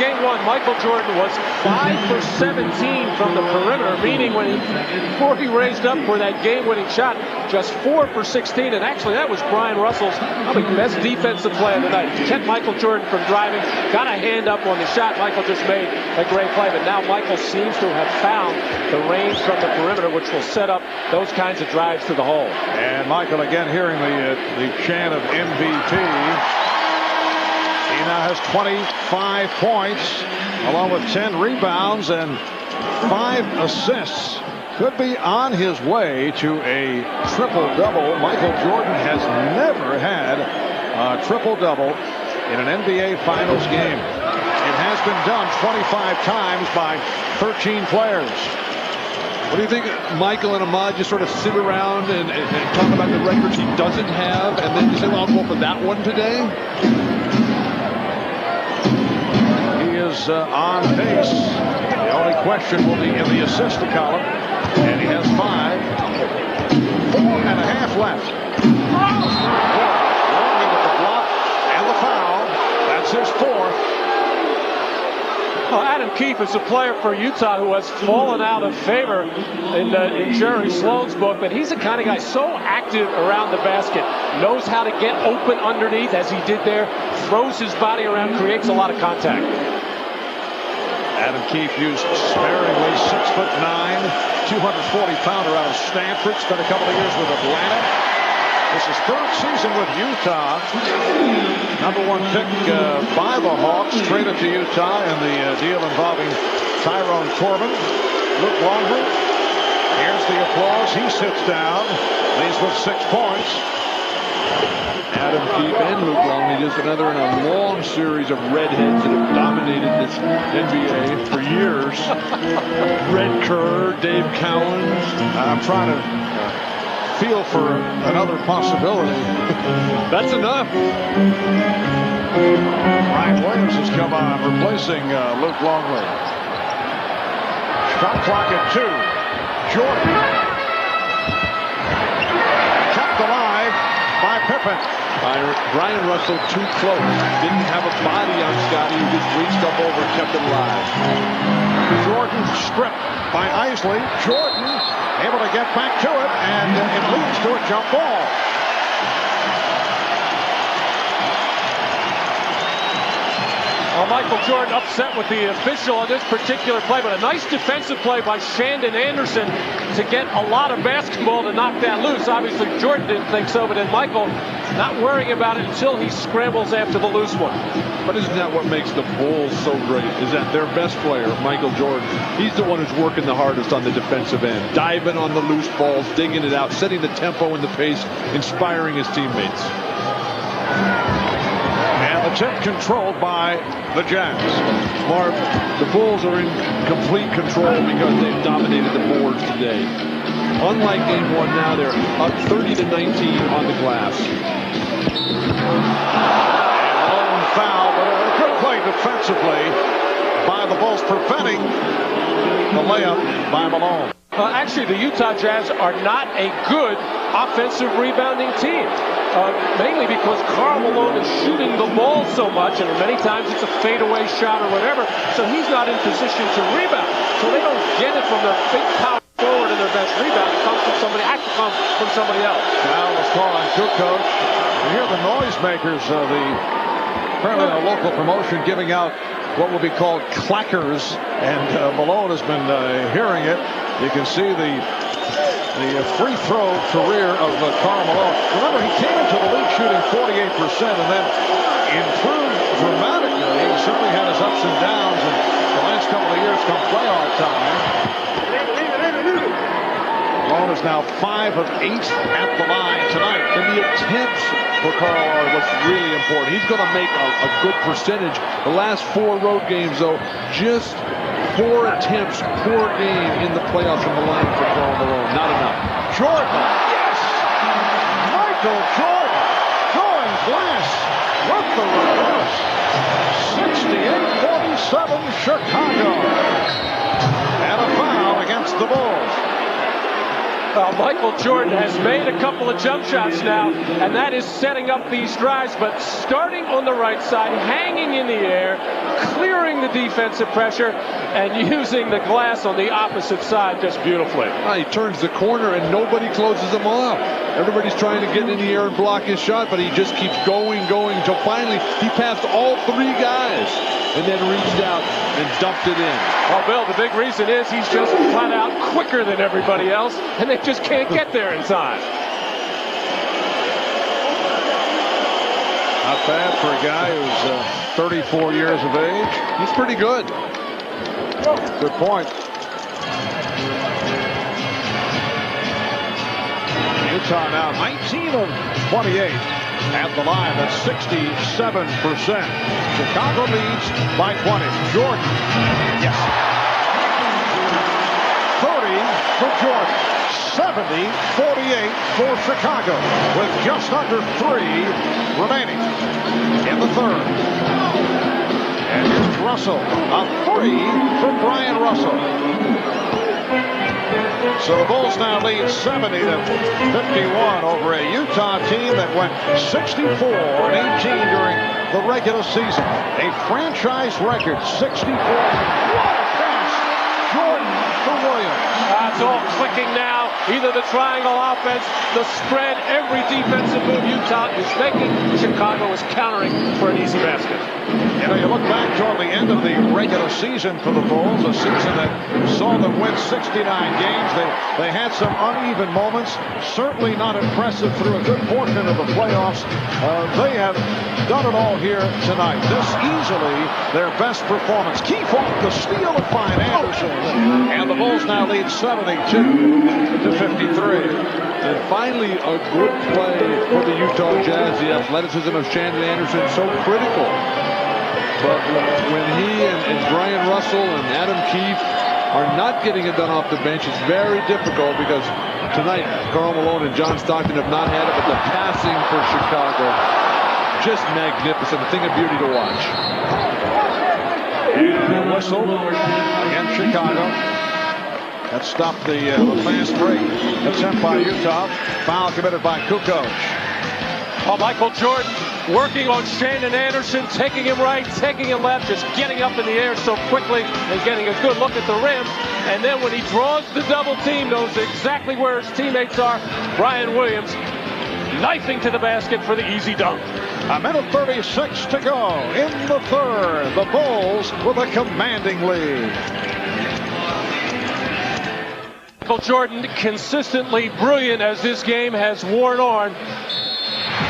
Game 1, Michael Jordan was 5 for 17 from the perimeter, meaning before he raised up for that game-winning shot, just 4 for 16. And actually, that was Brian Russell's probably best defensive play of the night. He kept Michael Jordan from driving, got a hand up on the shot. Michael just made a great play, but now Michael seems to have found the range from the perimeter, which will set up those kinds of drives to the hole. And Michael again hearing the chant of MVP. He now has 25 points, along with 10 rebounds and 5 assists. Could be on his way to a triple-double. Michael Jordan has never had a triple-double in an NBA Finals game. It has been done 25 times by 13 players. What do you think? Michael and Ahmad just sort of sit around and talk about the records he doesn't have, and then you say, well, I'll go for that one today? Is on pace. The only question will be in the assist column, and he has 5. 4.5 left. Longley with the block and the foul. That's his 4th. Well, Adam Keefe is a player for Utah who has fallen out of favor in Jerry Sloan's book, but he's the kind of guy so active around the basket, knows how to get open underneath as he did there, throws his body around, creates a lot of contact. Adam Keefe used sparingly, 6'9", 240-pounder out of Stanford. Spent a couple of years with Atlanta. This is 3rd season with Utah. Number 1 pick by the Hawks, traded to Utah in the deal involving Tyrone Corbin. Luke Longley. Here's the applause. He sits down. Leaves with 6 points. Adam Keefe and Luke Longley, just another in a long series of redheads that have dominated this NBA for years. Red Kerr, Dave Cowens. I'm trying to feel for another possibility. That's enough. Ryan Williams has come on, replacing Luke Longley. Shot clock at 2. Jordan. Kept alive by Pippen. Brian Russell too close. Didn't have a body on Scotty. He just reached up over and kept him alive. Jordan stripped by Isley. Jordan able to get back to it, and it leads to a jump ball. Well, Michael Jordan upset with the official on this particular play, but a nice defensive play by Shandon Anderson to get a lot of basketball to knock that loose. Obviously, Jordan didn't think so, but then Michael not worrying about it until he scrambles after the loose one. But isn't that what makes the Bulls so great? Is that their best player, Michael Jordan, he's the one who's working the hardest on the defensive end, diving on the loose balls, digging it out, setting the tempo and the pace, inspiring his teammates. And the tip controlled by the Jazz. Marv, the Bulls are in complete control because they've dominated the boards today. Unlike game 1 now, they're up 30-19 on the glass. Lone foul, but a good play defensively by the Bulls, preventing the layup by Malone. Actually, the Utah Jazz are not a good offensive rebounding team. Mainly because Karl Malone is shooting the ball so much, and many times it's a fadeaway shot or whatever, so he's not in position to rebound. So they don't get it from their big power forward and their best rebound. It comes from somebody, has to come from somebody else. Foul was called on Kukoc. You hear the noisemakers, apparently a local promotion giving out what will be called clackers, and Malone has been hearing it. You can see the free throw career of Karl Malone. Remember, he came into the league shooting 48% and then improved dramatically. He certainly had his ups and downs in the last couple of years come playoff time. Malone is now 5 of 8 at the line tonight. And the attempts for Karl are what's really important. He's going to make a good percentage. The last 4 road games, though, just 4 attempts per game in the playoffs from the line for Karl Malone. Not enough. Jordan, yes! Michael Jordan drawing glass with the reverse. 68-47 Chicago. And a foul against the Bulls. Michael Jordan has made a couple of jump shots now, and that is setting up these drives, but starting on the right side, hanging in the air, clearing the defensive pressure, and using the glass on the opposite side just beautifully. He turns the corner, and nobody closes him off. Everybody's trying to get in the air and block his shot, but he just keeps going, until finally he passed all 3 guys and then reached out and dumped it in. Well, Bill, the big reason is he's just flat out quicker than everybody else, and they just can't get there in time. Not bad for a guy who's 34 years of age. He's pretty good. Good point. Utah now 19 of 28 at the line. That's 67%. Chicago leads by 20. Jordan. Yes. 30 for Jordan. 70-48 for Chicago with just under 3 remaining in the third. And here's Russell. A 3 for Brian Russell. So the Bulls now lead 70-51 over a Utah team that went 64-18 during the regular season. A franchise record 64. What a pass! Jordan for Williams. It's all clicking now. Either the triangle offense, the spread, every defensive move Utah is making. Chicago is countering for an easy basket. You know, you look back toward the end of the regular season for the Bulls, a season that saw them win 69 games. They had some uneven moments, certainly not impressive through a good portion of the playoffs. They have done it all here tonight. This easily their best performance. Keefe off the steal of Fine Anderson. And the Bulls now lead 72-53. And finally, a good play for the Utah Jazz. The athleticism of Shandon Anderson so critical. But when he and Brian Russell and Adam Keefe are not getting it done off the bench, it's very difficult because tonight Karl Malone and John Stockton have not had it, but the passing for Chicago, just magnificent. A thing of beauty to watch. And whistle against Chicago. That stopped the fast break attempt by Utah. Foul committed by Kukoc. Michael Jordan working on Shandon Anderson, taking him right, taking him left, just getting up in the air so quickly and getting a good look at the rim. And then when he draws the double team, knows exactly where his teammates are. Brian Williams knifing to the basket for the easy dunk. A minute 36 to go in the third. The Bulls with a commanding lead. Michael Jordan consistently brilliant as this game has worn on.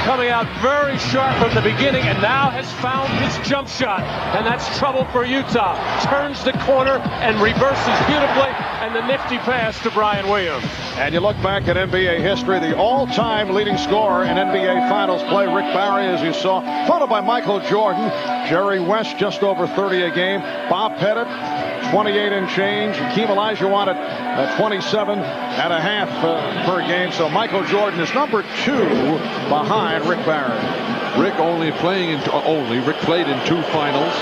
Coming out very sharp from the beginning and now has found his jump shot. And that's trouble for Utah. Turns the corner and reverses beautifully. And the nifty pass to Brian Williams. And you look back at NBA history, the all-time leading scorer in NBA Finals play, Rick Barry, as you saw, followed by Michael Jordan, Jerry West, just over 30 a game, Bob Pettit, 28 and change, Hakeem Olajuwon at 27.5 per game. So Michael Jordan is number 2 behind Rick Barry. Rick Rick played in 2 finals,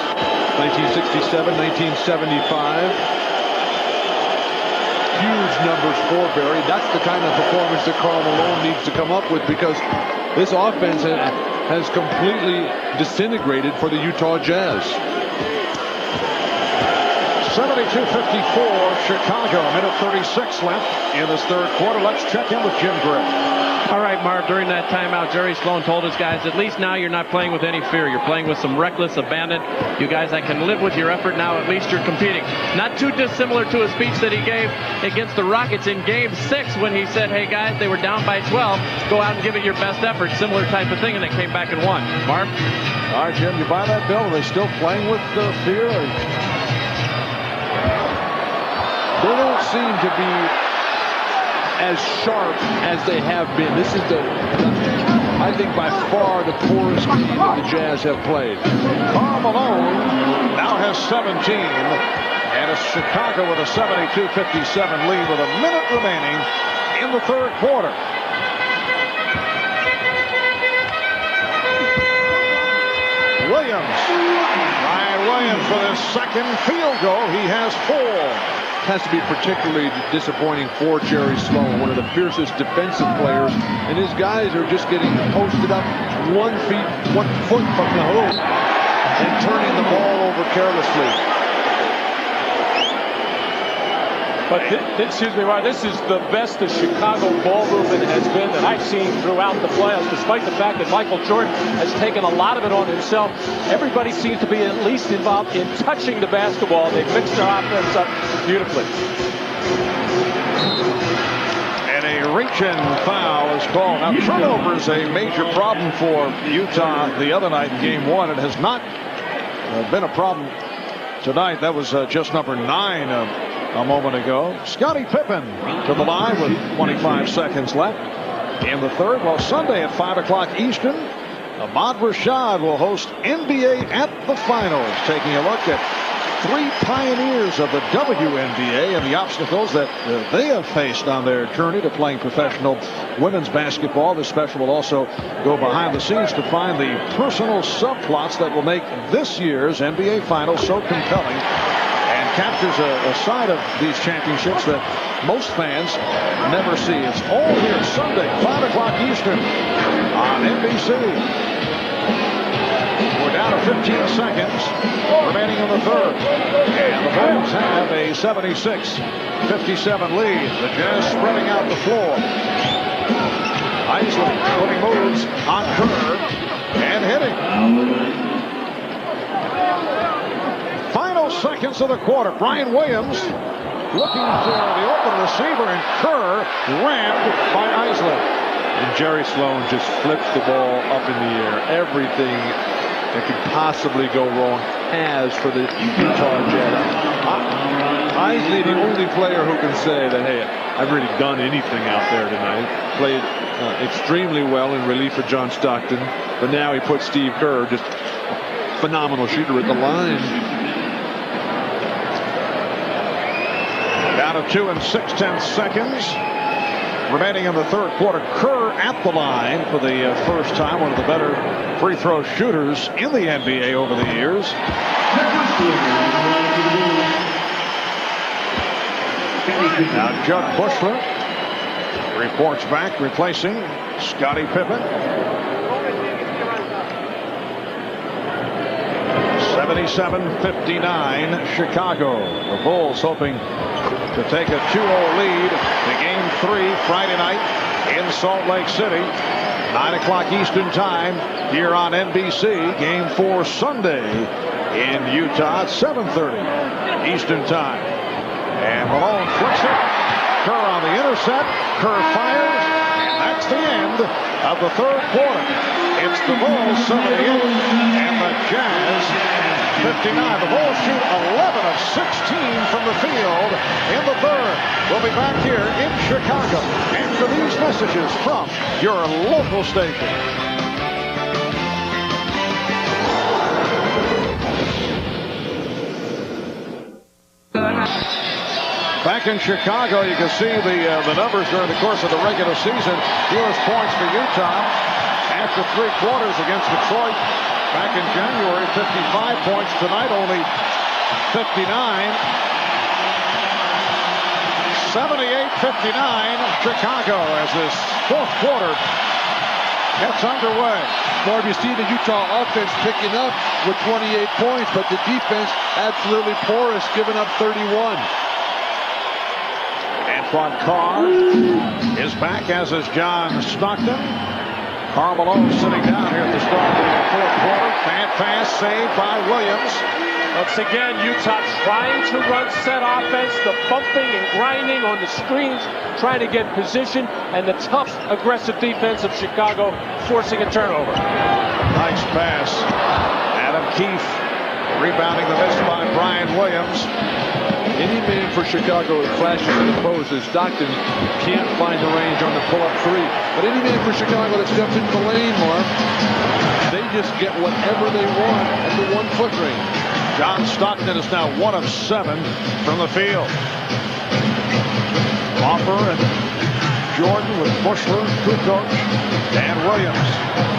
1967, 1975. Huge numbers for Barry. That's the kind of performance that Karl Malone needs to come up with because this offense has completely disintegrated for the Utah Jazz. 74-51 72-54 Chicago. Minute 36 left in this third quarter. Let's check in with Jim Gray. All right, Marv, during that timeout, Jerry Sloan told his guys, at least now you're not playing with any fear. You're playing with some reckless abandon. You guys, I can live with your effort now. At least you're competing. Not too dissimilar to a speech that he gave against the Rockets in Game 6 when he said, hey, guys, they were down by 12. Go out and give it your best effort. Similar type of thing, and they came back and won. Marv? All right, Jim, you buy that, Bill? Are they still playing with fear? Or... They don't seem to be as sharp as they have been. This is I think by far the poorest game that the Jazz have played. Karl Malone now has 17, and it's Chicago with a 72-57 lead with a minute remaining in the third quarter. Williams. Ryan Williams for his second field goal. He has 4. Has to be particularly disappointing for Jerry Sloan, one of the fiercest defensive players, and his guys are just getting posted up 1 foot from the hoop and turning the ball over carelessly. But excuse me, Mark, this is the best the Chicago ball movement has been that I've seen throughout the playoffs, despite the fact that Michael Jordan has taken a lot of it on himself. Everybody seems to be at least involved in touching the basketball. They've mixed their offense up beautifully. And a reach-in foul is called. Now, turnover is a major problem for Utah the other night in Game 1. It has not been a problem tonight. That was just number 9 a moment ago. Scottie Pippen to the line with 25 seconds left in the third. Well, Sunday at 5 o'clock Eastern, Ahmad Rashad will host NBA at the Finals, taking a look at 3 pioneers of the WNBA and the obstacles that they have faced on their journey to playing professional women's basketball. This special will also go behind the scenes to find the personal subplots that will make this year's NBA Finals so compelling, and captures a side of these championships that most fans never see. It's all here Sunday, 5 o'clock Eastern on NBC. We're down to 15 seconds remaining in the third, and the Bulls have a 76-57 lead. The Jazz spreading out the floor. Isley putting moves on Kerr and hitting. Final seconds of the quarter. Brian Williams looking for the open receiver, and Kerr rammed by Isley. And Jerry Sloan just flips the ball up in the air. Everything that could possibly go wrong has for the Utah Jazz. Isley, the only player who can say that, hey, I've really done anything out there tonight. Played extremely well in relief of John Stockton, but now he puts Steve Kerr, just a phenomenal shooter, at the line. Down to 2 6/10 seconds remaining in the third quarter. Kerr at the line for the first time, one of the better free throw shooters in the NBA over the years. Now Jud Buechler reports back, replacing Scottie Pippen. 77-59 Chicago. The Bulls hoping to take a 2-0 lead in Game 3 Friday night in Salt Lake City. 9 o'clock Eastern time here on NBC. Game 4 Sunday in Utah at 7:30 Eastern time. And Malone flicks it. Kerr on the intercept. Kerr fires. And that's the end of the third quarter. It's the Bulls 78 and the Jazz 59. The Bulls shoot 11 of 16 from the field in the third. We'll be back here in Chicago after these messages from your local station. Back in Chicago, you can see the numbers during the course of the regular season. Fewest points for Utah after 3 quarters against Detroit. Back in January, 55 points. Tonight, only 59. 78-59 Chicago as this fourth quarter gets underway. Marv, you see the Utah offense picking up. with 28 points, but the defense absolutely porous, giving up 31. Antoine Carr is back, as is John Stockton. Karl Malone sitting down here at the start of the fourth quarter. Fan pass saved by Williams. Once again, Utah trying to run set offense, the bumping and grinding on the screens, trying to get position, and the tough, aggressive defense of Chicago forcing a turnover. Nice pass. Adam Keefe rebounding the miss by Brian Williams. Any man for Chicago that flashes in the post as Stockton can't find the range on the pull-up three. But any man for Chicago that steps into the lane, Mark, they just get whatever they want at the 1-foot range. John Stockton is now 1 of 7 from the field. Hopper and Jordan with Bushler, Kukoc, and Williams.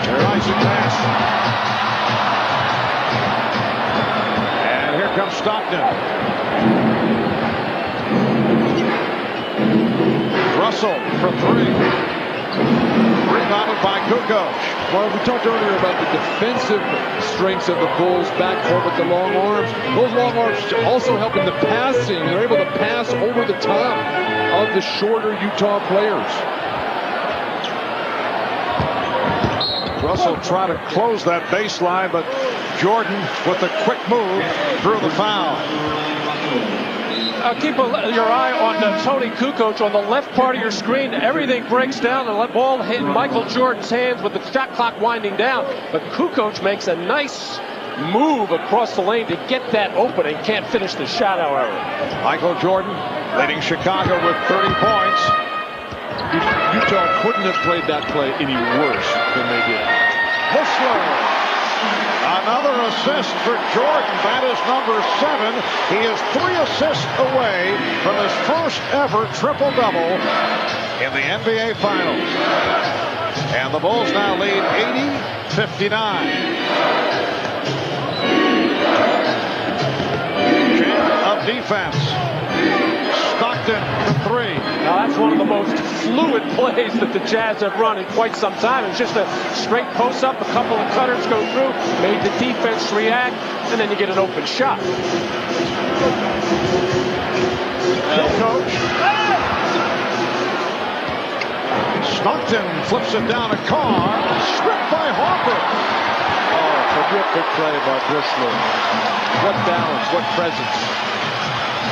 Nice pass. And here comes Stockton. Russell for 3. Rebounded by Kukoc. Well, we talked earlier about the defensive strengths of the Bulls back home with the long arms. Those long arms also help in the passing. They're able to pass over the top of the shorter Utah players. Russell tried to close that baseline, but Jordan with a quick move drew the foul. Keep your eye on Tony Kukoc on the left part of your screen. Everything breaks down and the ball hit Michael Jordan's hands with the shot clock winding down. But Kukoc makes a nice move across the lane to get that opening. Can't finish the shot, however. Michael Jordan leading Chicago with 30 points. Utah couldn't have played that play any worse than they did. Bushler. Another assist for Jordan. That is number 7. He is 3 assists away from his first ever triple-double in the NBA Finals. And the Bulls now lead 80-59. Champ of defense. Stockton for 3. Now that's one of the most fluid plays that the Jazz have run in quite some time. It's just a straight post up, a couple of cutters go through, made the defense react, and then you get an open shot. Coach. Stockton flips it down to Carr. Stripped by Harper. Oh, terrific play by Bushler. What balance, what presence.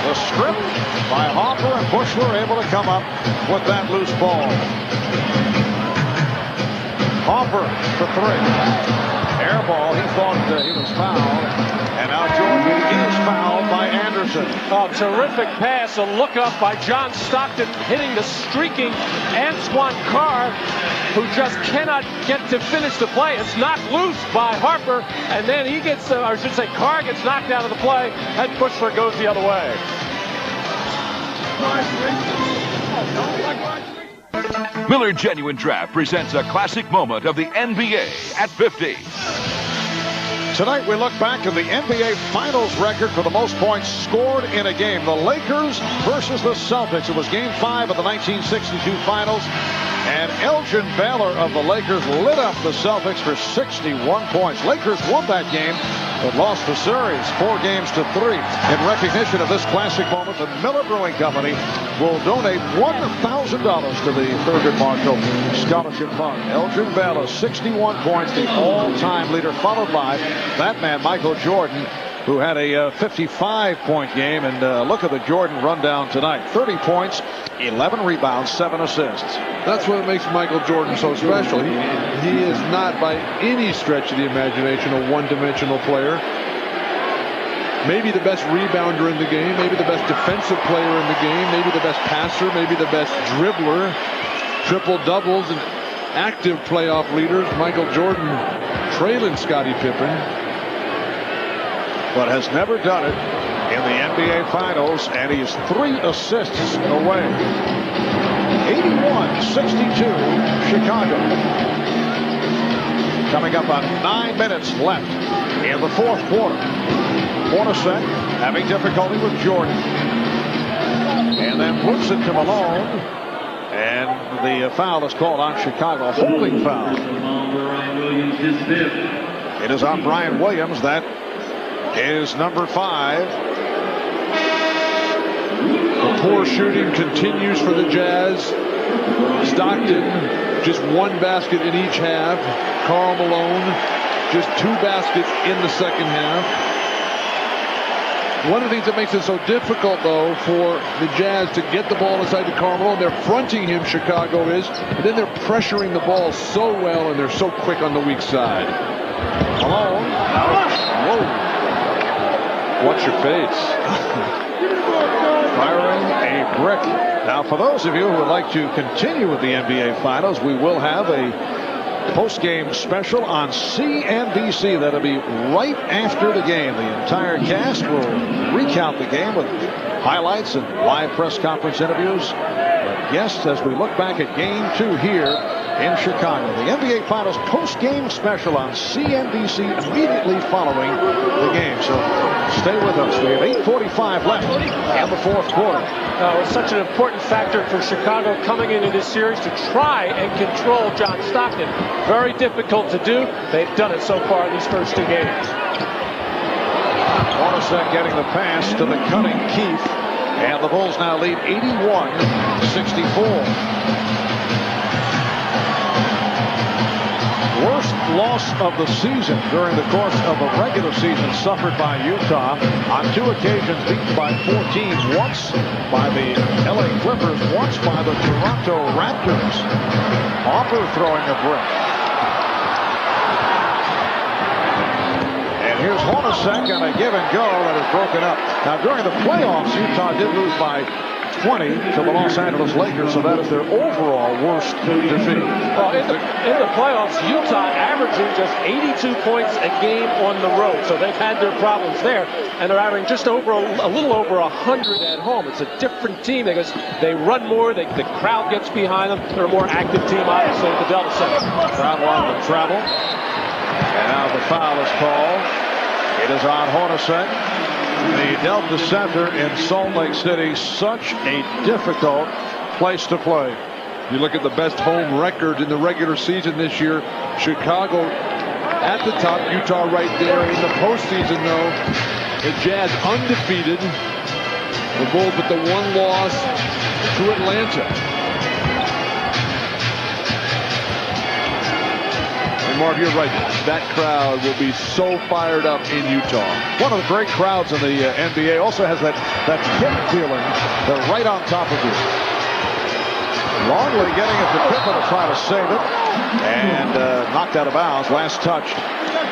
The strip by Hopper, and Bushler able to come up with that loose ball. Hopper for 3. Air ball. He thought he was fouled. And now Jordan is fouled by Anderson. Oh, terrific pass. A look up by John Stockton hitting the streaking Antoine Carr, who just cannot get to finish the play. It's knocked loose by Harper, and then he gets, or I should say, Carr gets knocked out of the play, and Bushler goes the other way. Miller Genuine Draft presents a classic moment of the NBA at 50. Tonight we look back at the NBA Finals record for the most points scored in a game. The Lakers versus the Celtics. It was Game 5 of the 1962 Finals. And Elgin Baylor of the Lakers lit up the Celtics for 61 points. Lakers won that game, but lost the series 4-3. In recognition of this classic moment, the Miller Brewing Company will donate $1,000 to the Thurgood Marshall Scholarship Fund. Elgin Baylor, 61 points, the all-time leader, followed by that man, Michael Jordan, who had a 55-point game. And look at the Jordan rundown tonight. 30 points, 11 rebounds, 7 assists. That's what makes Michael Jordan so special. He is not by any stretch of the imagination a one-dimensional player. Maybe the best rebounder in the game, maybe the best defensive player in the game, maybe the best passer, maybe the best dribbler. Triple-doubles and active playoff leaders. Michael Jordan trailing Scottie Pippen, but has never done it in the NBA Finals, and he is 3 assists away. 81-62, Chicago. Coming up on 9 minutes left in the fourth quarter. Hornacek having difficulty with Jordan, and then puts it to Malone, and the foul is called on Chicago, holding foul. It is on Brian Williams. That is number 5. The poor shooting continues for the Jazz. Stockton, just 1 basket in each half. Karl Malone, just 2 baskets in the second half. One of the things that makes it so difficult, though, for the Jazz to get the ball inside to Karl Malone, they're fronting him, Chicago is, and then they're pressuring the ball so well, and they're so quick on the weak side. Malone. Whoa. Watch your face. Firing a brick. Now, for those of you who would like to continue with the NBA Finals, we will have a post-game special on CNBC. That'll be right after the game. The entire cast will recount the game with highlights and live press conference interviews. But guests, as we look back at Game 2 here in Chicago. The NBA Finals post-game special on CNBC immediately following the game. So stay with us. We have 8:45 left in the fourth quarter. It's such an important factor for Chicago coming into this series to try and control John Stockton. Very difficult to do. They've done it so far in these first 2 games. Hornacek getting the pass to the cutting Keith. And the Bulls now lead 81-64. Worst loss of the season during the course of a regular season suffered by Utah. On 2 occasions beaten by 14. Once by the LA Clippers, once by the Toronto Raptors. Harper throwing a brick. And here's Hornacek on a give and go that is broken up. Now during the playoffs, Utah did lose by 20 to the Los Angeles Lakers, so that is their overall worst defeat. Well, in the playoffs, Utah averaging just 82 points a game on the road, so they've had their problems there, and they're averaging just over a little over 100 at home. It's a different team because they run more, the crowd gets behind them. They're a more active team, obviously, at the Delta Center. Travel on the travel, and now the foul is called. It is on Hornacek. The Delta Center in Salt Lake City, such a difficult place to play. You look at the best home record in the regular season this year. Chicago at the top, Utah right there. In the postseason, though, the Jazz undefeated. The Bulls with the 1 loss to Atlanta. Marv, you're right. That crowd will be so fired up in Utah. One of the great crowds in the NBA. Also has that hip feeling. They're right on top of you. Longley getting it to Pippen to try to save it. And knocked out of bounds. Last touched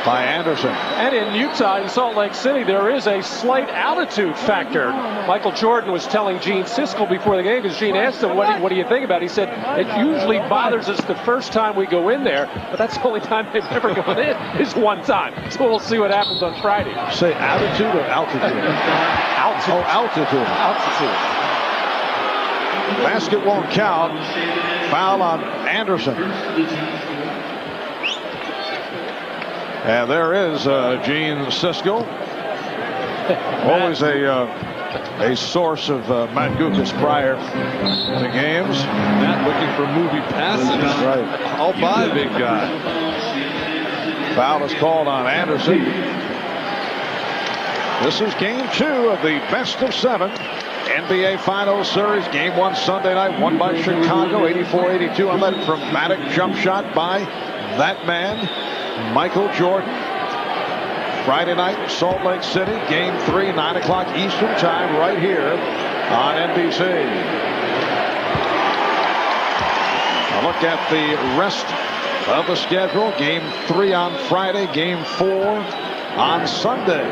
by Anderson. And in Utah, in Salt Lake City, there is a slight altitude factor. Michael Jordan was telling Gene Siskel before the game, because Gene asked him, what do you think about it? He said, it usually bothers us the first time we go in there, but that's the only time they've ever gone in is 1 time. So we'll see what happens on Friday. Say altitude or altitude? Altitude. Oh, altitude. Altitude. Basket won't count. Foul on Anderson. And there is Gene Siskel. Always a source of Matt Guokas prior to games. Matt looking for movie passes. Right. I'll buy big guy. Foul is called on Anderson. This is Game 2 of the best of 7 NBA Finals Series. Game 1 Sunday night, won by Chicago, 84-82 on that dramatic jump shot by that man, Michael Jordan. Friday night, Salt Lake City, Game 3, 9 o'clock Eastern Time, right here on NBC. A look at the rest of the schedule. Game 3 on Friday, Game 4 on Sunday.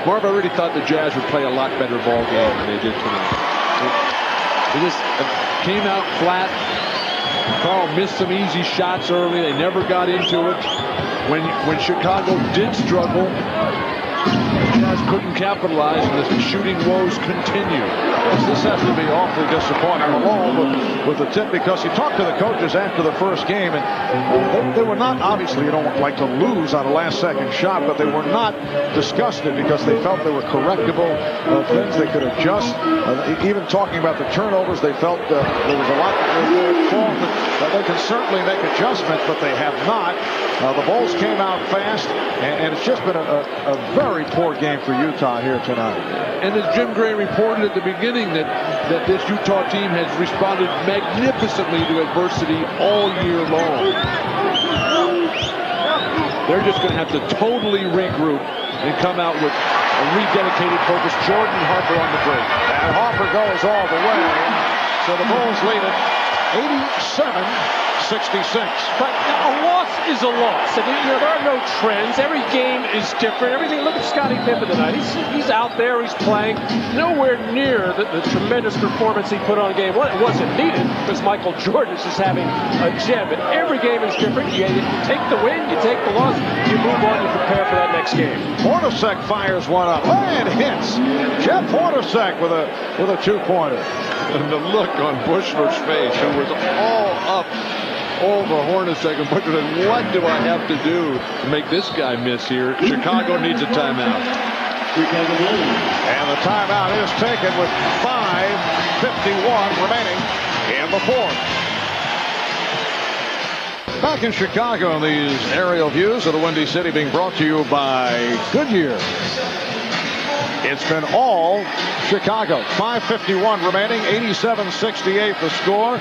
Marv, I really thought the Jazz would play a lot better ball game than they did tonight. They just came out flat. Karl missed some easy shots early. They never got into it. When Chicago did struggle, Jazz couldn't capitalize, and the shooting woes continue. Yes, this has to be awfully disappointing. Malone with the tip, because he talked to the coaches after the first game, and they were not, obviously you don't like to lose on a last-second shot, but they were not disgusted because they felt they were correctable things they could adjust. Even talking about the turnovers, they felt there was a lot that they can certainly make adjustments, but they have not. The Bulls came out fast, and it's just been a very poor game for Utah here tonight. And as Jim Gray reported at the beginning, that this Utah team has responded magnificently to adversity all year long. They're just going to have to totally regroup and come out with a rededicated focus. Jordan and Harper on the break. And Harper goes all the way. So the Bulls lead it 87-66. But a loss is a loss. And, there are no trends. Every game is different. Everything. Look at Scottie Pippen tonight. He's out there. He's playing. Nowhere near the tremendous performance he put on game one. It wasn't needed because Michael Jordan is just having a gem. But every game is different. You take the win, you take the loss, you move on, you prepare for that next game. Hornacek fires one up and hits. Jeff Hornacek with a two-pointer. And the look on Bushler's face, who was all up over Hornacek, and Bushler said, what do I have to do to make this guy miss here? Chicago needs a timeout. And the timeout is taken with 5:51 remaining in the fourth. Back in Chicago in these aerial views of the Windy City, being brought to you by Goodyear. It's been all Chicago. 5:51 remaining, 87-68 the score.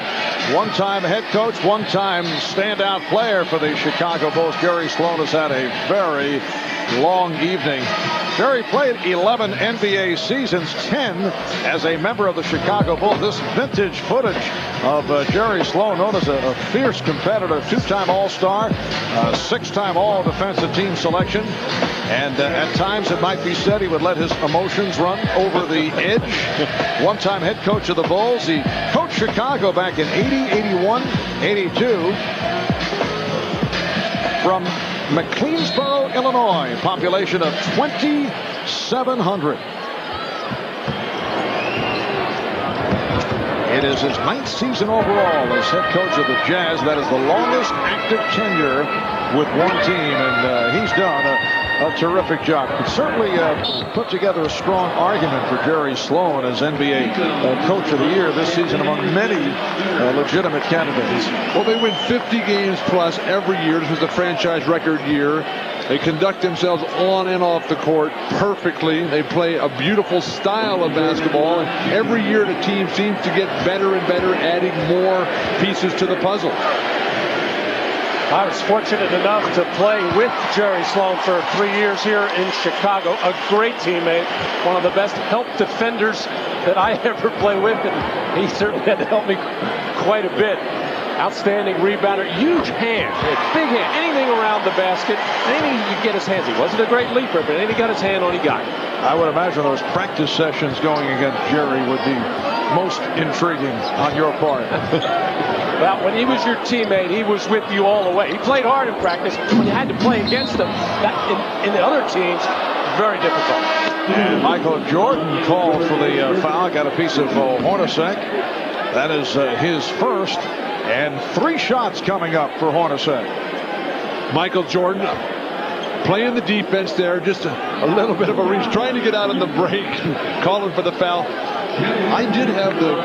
One-time head coach, one-time standout player for the Chicago Bulls. Jerry Sloan has had a very long evening. Jerry played 11 NBA seasons, 10 as a member of the Chicago Bulls. This vintage footage of Jerry Sloan, known as a fierce competitor, two-time All-Star, six-time All-Defensive Team selection. And at times it might be said he would let his emotions run over the edge. One-time head coach of the Bulls. He coached Chicago back in 80, 81, 82. From McLeansboro, Illinois, population of 2,700. It is his 9th season overall as head coach of the Jazz. That is the longest active tenure with one team, and he's done a terrific job. Could certainly put together a strong argument for Jerry Sloan as NBA Coach of the Year this season among many legitimate candidates. Well, they win 50 games plus every year. This was the franchise record year. They conduct themselves on and off the court perfectly. They play a beautiful style of basketball, and every year the team seems to get better and better, adding more pieces to the puzzle. I was fortunate enough to play with Jerry Sloan for 3 years here in Chicago. A great teammate, one of the best help defenders that I ever played with, and he certainly had to help me quite a bit. Outstanding rebounder, huge hand, big hand, anything around the basket, anything he could get his hands. He wasn't a great leaper, but anything he got his hand on, he got it. I would imagine those practice sessions going against Jerry would be most intriguing on your part. Well, when he was your teammate, he was with you all the way. He played hard in practice. When you had to play against him, in the other teams, very difficult. And Michael Jordan called for the foul, got a piece of Hornacek. That is his first, and 3 shots coming up for Hornacek. Michael Jordan playing the defense there, just a little bit of a reach, trying to get out on the break, calling for the foul. I did have the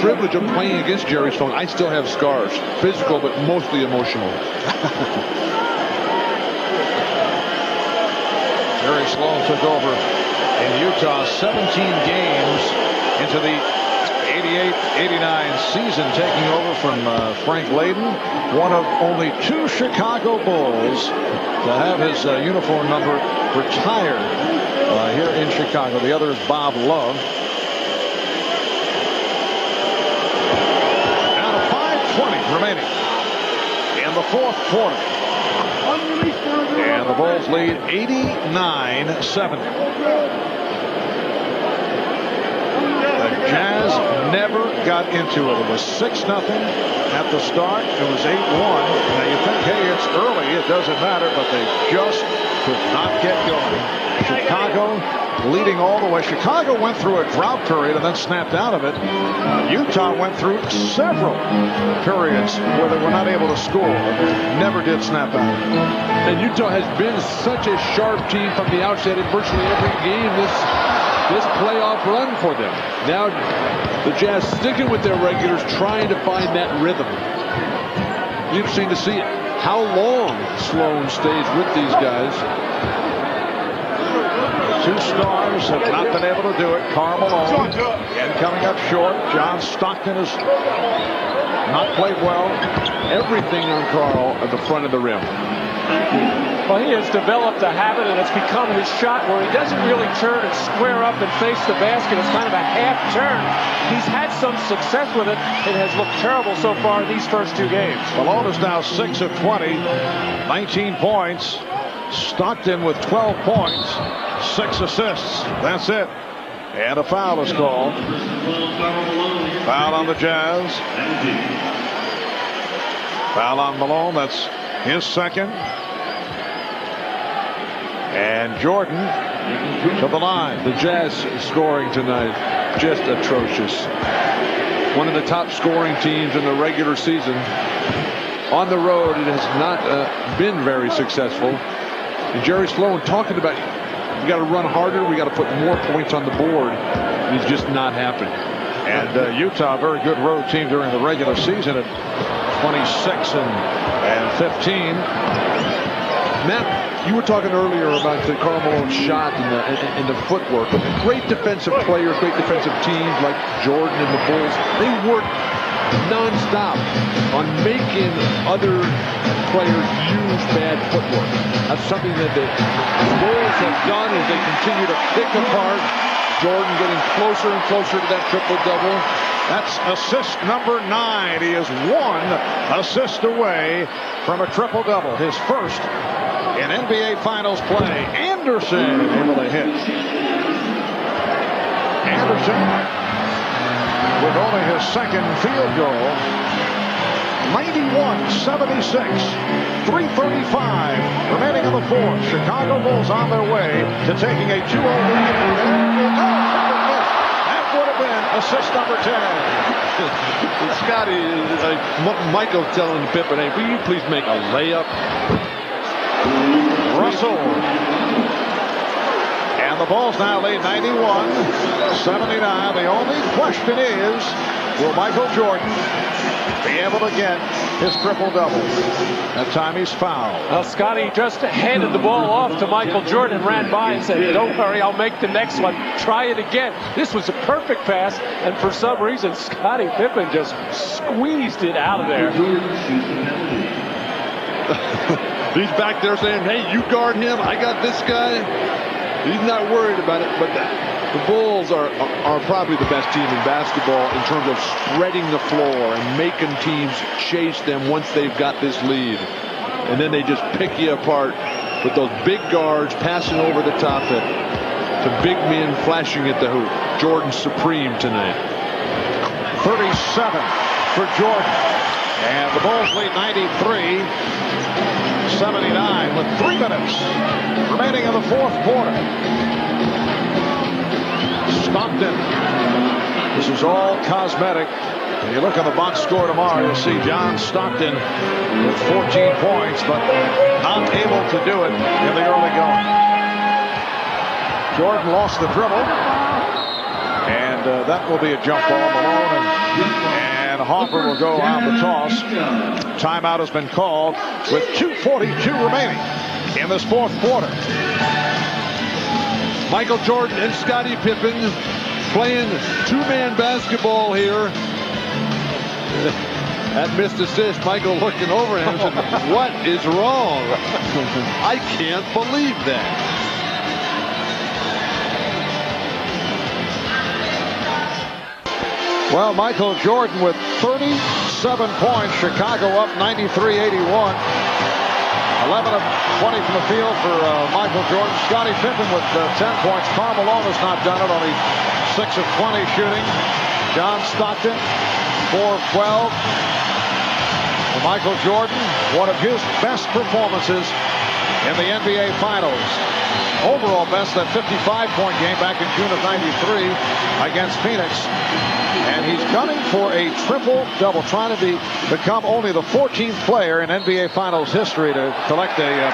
privilege of playing against Jerry Sloan. I still have scars, physical but mostly emotional. Jerry Sloan took over in Utah 17 games into the 88-89 season, taking over from Frank Layden, one of only 2 Chicago Bulls to have his uniform number retired here in Chicago. The other is Bob Love. Now 5:20 remaining in the fourth quarter. And the Bulls lead 89-70. The Jazz never got into it. It was 6-0 at the start. It was 8-1. Now you think, hey, it's early. It doesn't matter, but they just could not get going. Chicago leading all the way. Chicago went through a drought period and then snapped out of it. Utah went through several periods where they were not able to score. Never did snap out. And Utah has been such a sharp team from the outset in virtually every game this playoff run for them. Now the Jazz sticking with their regulars, trying to find that rhythm. Interesting to see how long Sloan stays with these guys. Two stars have not been able to do it. Karl Malone and coming up short. John Stockton has not played well. Everything on Karl at the front of the rim. Well, he has developed a habit, and it's become his shot where he doesn't really turn and square up and face the basket. It's kind of a half turn. He's had some success with it. It has looked terrible so far in these first two games. Malone is now 6 of 20, 19 points. Stockton with 12 points, 6 assists. That's it. And a foul is called. Foul on the Jazz. Foul on Malone. That's his second. And Jordan to the line. The Jazz scoring tonight, just atrocious. One of the top scoring teams in the regular season. On the road, it has not been very successful. And Jerry Sloan talking about, we got to run harder, we got to put more points on the board. And it's just not happening. And Utah, a very good road team during the regular season at 26 and 15. Matt, you were talking earlier about the Karl Malone shot and the footwork. Great defensive players, great defensive teams like Jordan and the Bulls. They work nonstop on making other players use bad footwork. That's something that the Bulls have done as they continue to pick apart. Jordan getting closer and closer to that triple-double. That's assist number 9. He is 1 assist away from a triple-double. His first in NBA Finals play. Anderson able to hit. Anderson with only his second field goal. 91-76. 3:35 remaining in the fourth. Chicago Bulls on their way to taking a 2-0 lead. That would have been assist number 10. Scotty, Michael telling Pippen, hey, will you please make a layup? Russell. And the Bulls now lead 91-79. The only question is, will Michael Jordan be able to get his triple-double? That time he's fouled. Well, Scotty just handed the ball off to Michael Jordan, ran by and said, don't worry, I'll make the next one. Try it again. This was a perfect pass, and for some reason, Scottie Pippen just squeezed it out of there. He's back there saying, hey, you guard him. I got this guy. He's not worried about it, but the Bulls are probably the best team in basketball in terms of spreading the floor and making teams chase them once they've got this lead. And then they just pick you apart with those big guards passing over the top to big men flashing at the hoop. Jordan supreme tonight. 37 for Jordan. And the Bulls lead 93-79 with 3 minutes remaining in the fourth quarter. Stockton. This is all cosmetic. When you look on the box score tomorrow, you'll see John Stockton with 14 points, but not able to do it in the early going. Jordan lost the dribble, and that will be a jump ball. Malone and Hoffer will go out the toss. Timeout has been called with 2:42 remaining in this fourth quarter. Michael Jordan and Scottie Pippen playing two-man basketball here. That missed assist, Michael looking over at him and said, what is wrong? I can't believe that. Well, Michael Jordan with 37 points. Chicago up 93-81. 11 of 20 from the field for Michael Jordan. Scottie Pippen with 10 points. Karl Malone has not done it, only 6 of 20 shooting. John Stockton, 4 of 12. For Michael Jordan, one of his best performances in the NBA Finals. Overall best, that 55-point game back in June of '93 against Phoenix. And he's gunning for a triple-double, trying to become only the 14th player in NBA Finals history to collect a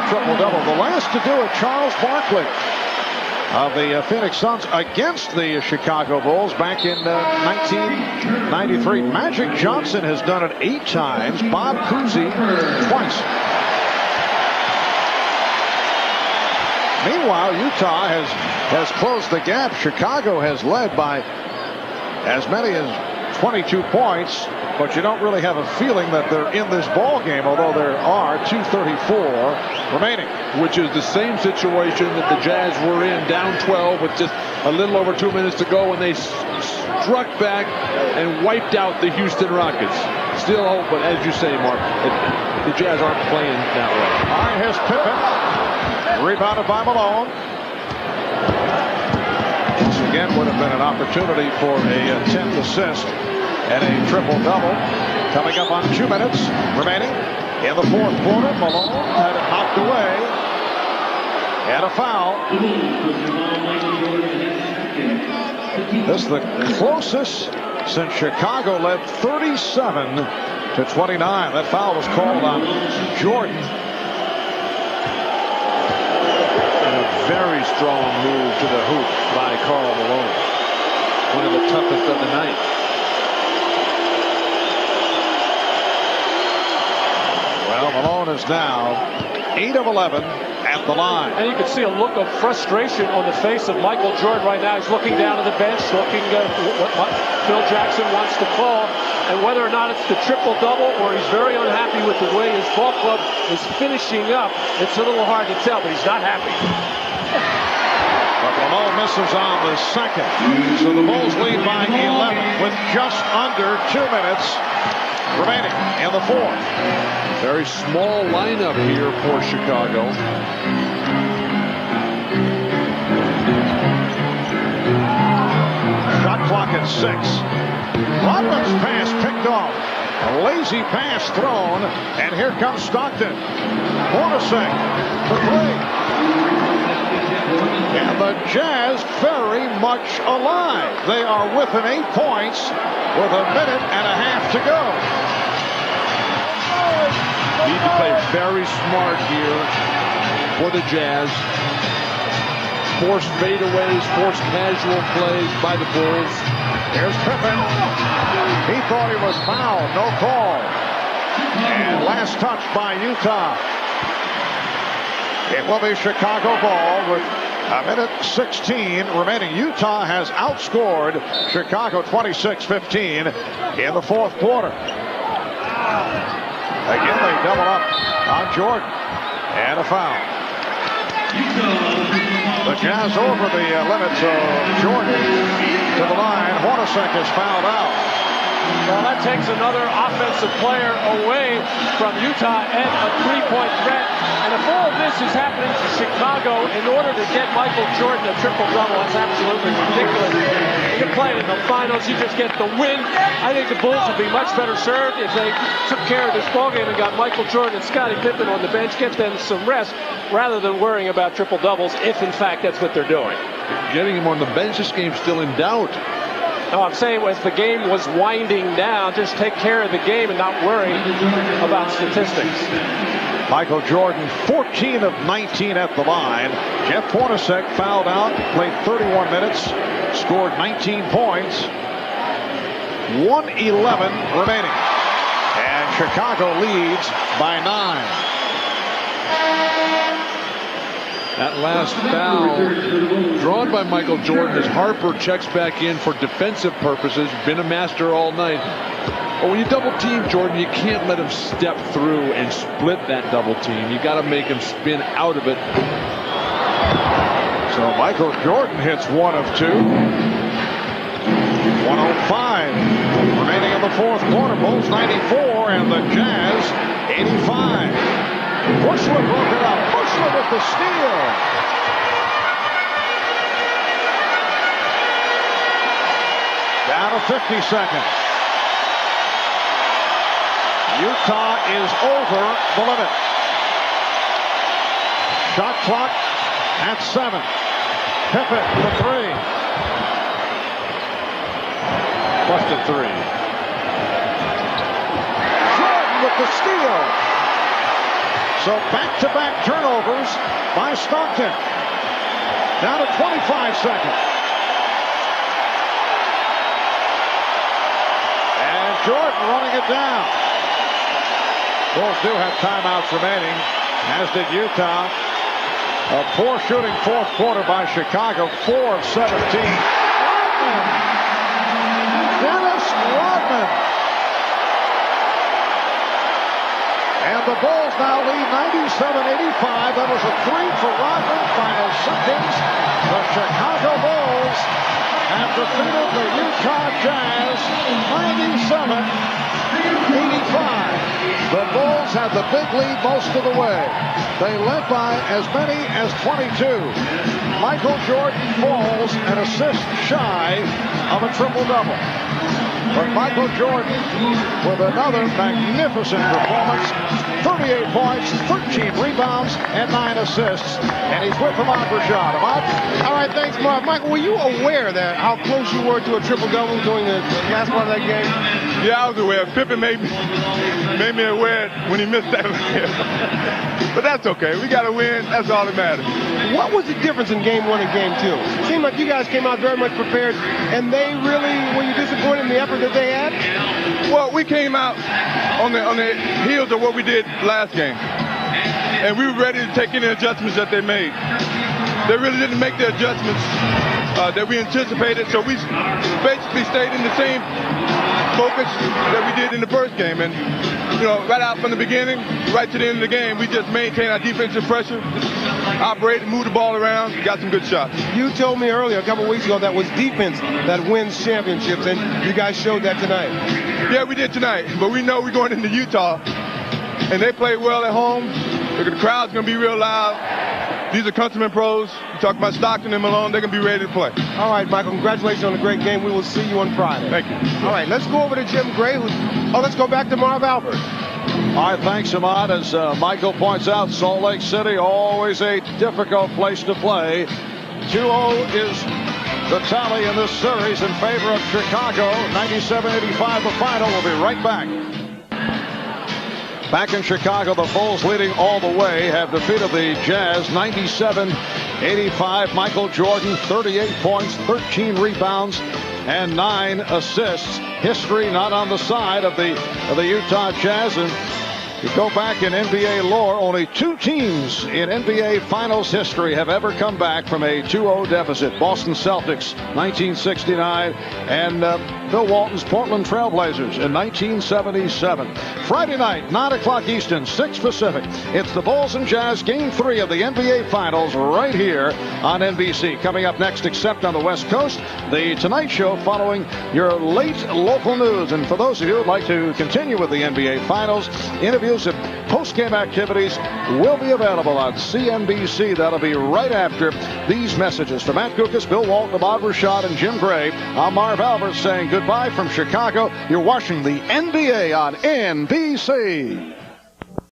triple-double. The last to do it, Charles Barkley of the Phoenix Suns against the Chicago Bulls back in 1993. Magic Johnson has done it 8 times. Bob Cousy twice. Meanwhile, Utah has closed the gap. Chicago has led by as many as 22 points, but you don't really have a feeling that they're in this ball game, although there are 2:34 remaining. Which is the same situation that the Jazz were in, down 12 with just a little over 2 minutes to go, when they struck back and wiped out the Houston Rockets. Still hope, but as you say, Mark, the Jazz aren't playing that way. All right, here's Pippen. Rebounded by Malone. This again would have been an opportunity for a 10th assist and a triple-double. Coming up on 2 minutes remaining in the 4th quarter. Malone had it knocked away. And a foul. This is the closest since Chicago led 37-29. That foul was called on Jordan. Very strong move to the hoop by Karl Malone. One of the toughest of the night. Well, Malone is now 8 of 11 at the line. And you can see a look of frustration on the face of Michael Jordan right now. He's looking down at the bench, looking at what Phil Jackson wants to call. And whether or not it's the triple-double or he's very unhappy with the way his ball club is finishing up, it's a little hard to tell, but he's not happy. But Malone misses on the second. So the Bulls lead by 11 with just under 2 minutes remaining in the 4th. Very small lineup here for Chicago. Shot clock at 6. Rodman's pass picked off. A lazy pass thrown. And here comes Stockton. Hornacek for 3. And the Jazz very much alive. They are within 8 points with a minute and a half to go. Need to play very smart here for the Jazz. Forced fadeaways, forced casual plays by the Bulls. Here's Pippen. He thought he was fouled. No call. And last touch by Utah. It will be Chicago ball with a minute 16 remaining. Utah has outscored Chicago 26-15 in the 4th quarter. Again, they double up on Jordan. And a foul. The Jazz over the limits of Jordan to the line. Hornacek is fouled out. Well, that takes another offensive player away from Utah and a 3-point threat. And if all this is happening to Chicago in order to get Michael Jordan a triple-double, that's absolutely ridiculous. You're playing in the finals, you just get the win. I think the Bulls would be much better served if they took care of this ballgame and got Michael Jordan and Scottie Pippen on the bench, get them some rest, rather than worrying about triple-doubles, if in fact that's what they're doing. Getting him on the bench, this game's still in doubt. No, I'm saying as the game was winding down, just take care of the game and not worry about statistics. Michael Jordan, 14 of 19 at the line. Jeff Hornacek fouled out, played 31 minutes, scored 19 points. 1:11 remaining. And Chicago leads by 9. That last foul drawn by Michael Jordan as Harper checks back in for defensive purposes. Been a master all night. But when you double team Jordan, you can't let him step through and split that double team. You got to make him spin out of it. So Michael Jordan hits 1 of 2. 1:05 remaining in the 4th quarter. Bulls 94 and the Jazz 85. Bushwood broke it up. Bushwood with the steal. Down to 50 seconds. Utah is over the limit. Shot clock at 7. Pippen for 3. Busted 3. Jordan with the steal. So back-to-back turnovers by Stockton. Down to 25 seconds. And Jordan running it down. Bulls do have timeouts remaining, as did Utah. A poor shooting fourth quarter by Chicago, 4 of 17. Rodman. Dennis Rodman. And the Bulls now lead 97-85. That was a 3 for Rodman. Final seconds. The Chicago Bulls have defeated the Utah Jazz 97-85. The Bulls had the big lead most of the way. They led by as many as 22. Michael Jordan falls an assist shy of a triple-double. But Michael Jordan with another magnificent performance. 38 points, 13 rebounds, and 9 assists. And he's with Ahmad Rashad. Ahmad? All right, thanks, Marv. Michael, were you aware that how close you were to a triple-double during the last part of that game? Yeah, I was aware. Pippen made me aware when he missed that. But that's okay. We got to win. That's all that matters. What was the difference in game 1 and game 2? It seemed like you guys came out very much prepared, and they really, were you disappointed in the effort that they had? Well, we came out on the heels of what we did last game. And we were ready to take any adjustments that they made. They really didn't make the adjustments that we anticipated, so we basically stayed in the same focus that we did in the first game. And, you know, right out from the beginning, right to the end of the game, we just maintained our defensive pressure, operated, moved the ball around, got some good shots. You told me earlier, a couple of weeks ago, that was defense that wins championships, and you guys showed that tonight. Yeah, we did tonight, but we know we're going into Utah, and they play well at home. The crowd's going to be real loud. These are countrymen pros. You talk about Stockton and Malone, they're going to be ready to play. All right, Michael, congratulations on a great game. We will see you on Friday. Thank you. All right, let's go over to Jim Gray. Let's go back to Marv Albert. All right, thanks, Ahmad. As Michael points out, Salt Lake City, always a difficult place to play. 2-0 is the tally in this series in favor of Chicago. 97-85 the final. We'll be right back. Back in Chicago, the Bulls leading all the way have defeated the Jazz 97-85. Michael Jordan, 38 points, 13 rebounds, and 9 assists. History not on the side of the Utah Jazz. And you go back in NBA lore, only 2 teams in NBA Finals history have ever come back from a 2-0 deficit. Boston Celtics, 1969, and Bill Walton's Portland Trailblazers in 1977. Friday night, 9 o'clock Eastern, 6 Pacific. It's the Bulls and Jazz Game 3 of the NBA Finals right here on NBC. Coming up next, except on the West Coast, the Tonight Show following your late local news. And for those of you who would like to continue with the NBA Finals, interviews and post-game activities will be available on CNBC. That'll be right after these messages. For Matt Guokas, Bill Walton, Ahmad Rashad, and Jim Gray, I'm Marv Albert saying goodbye from Chicago. You're watching the NBA on NBC.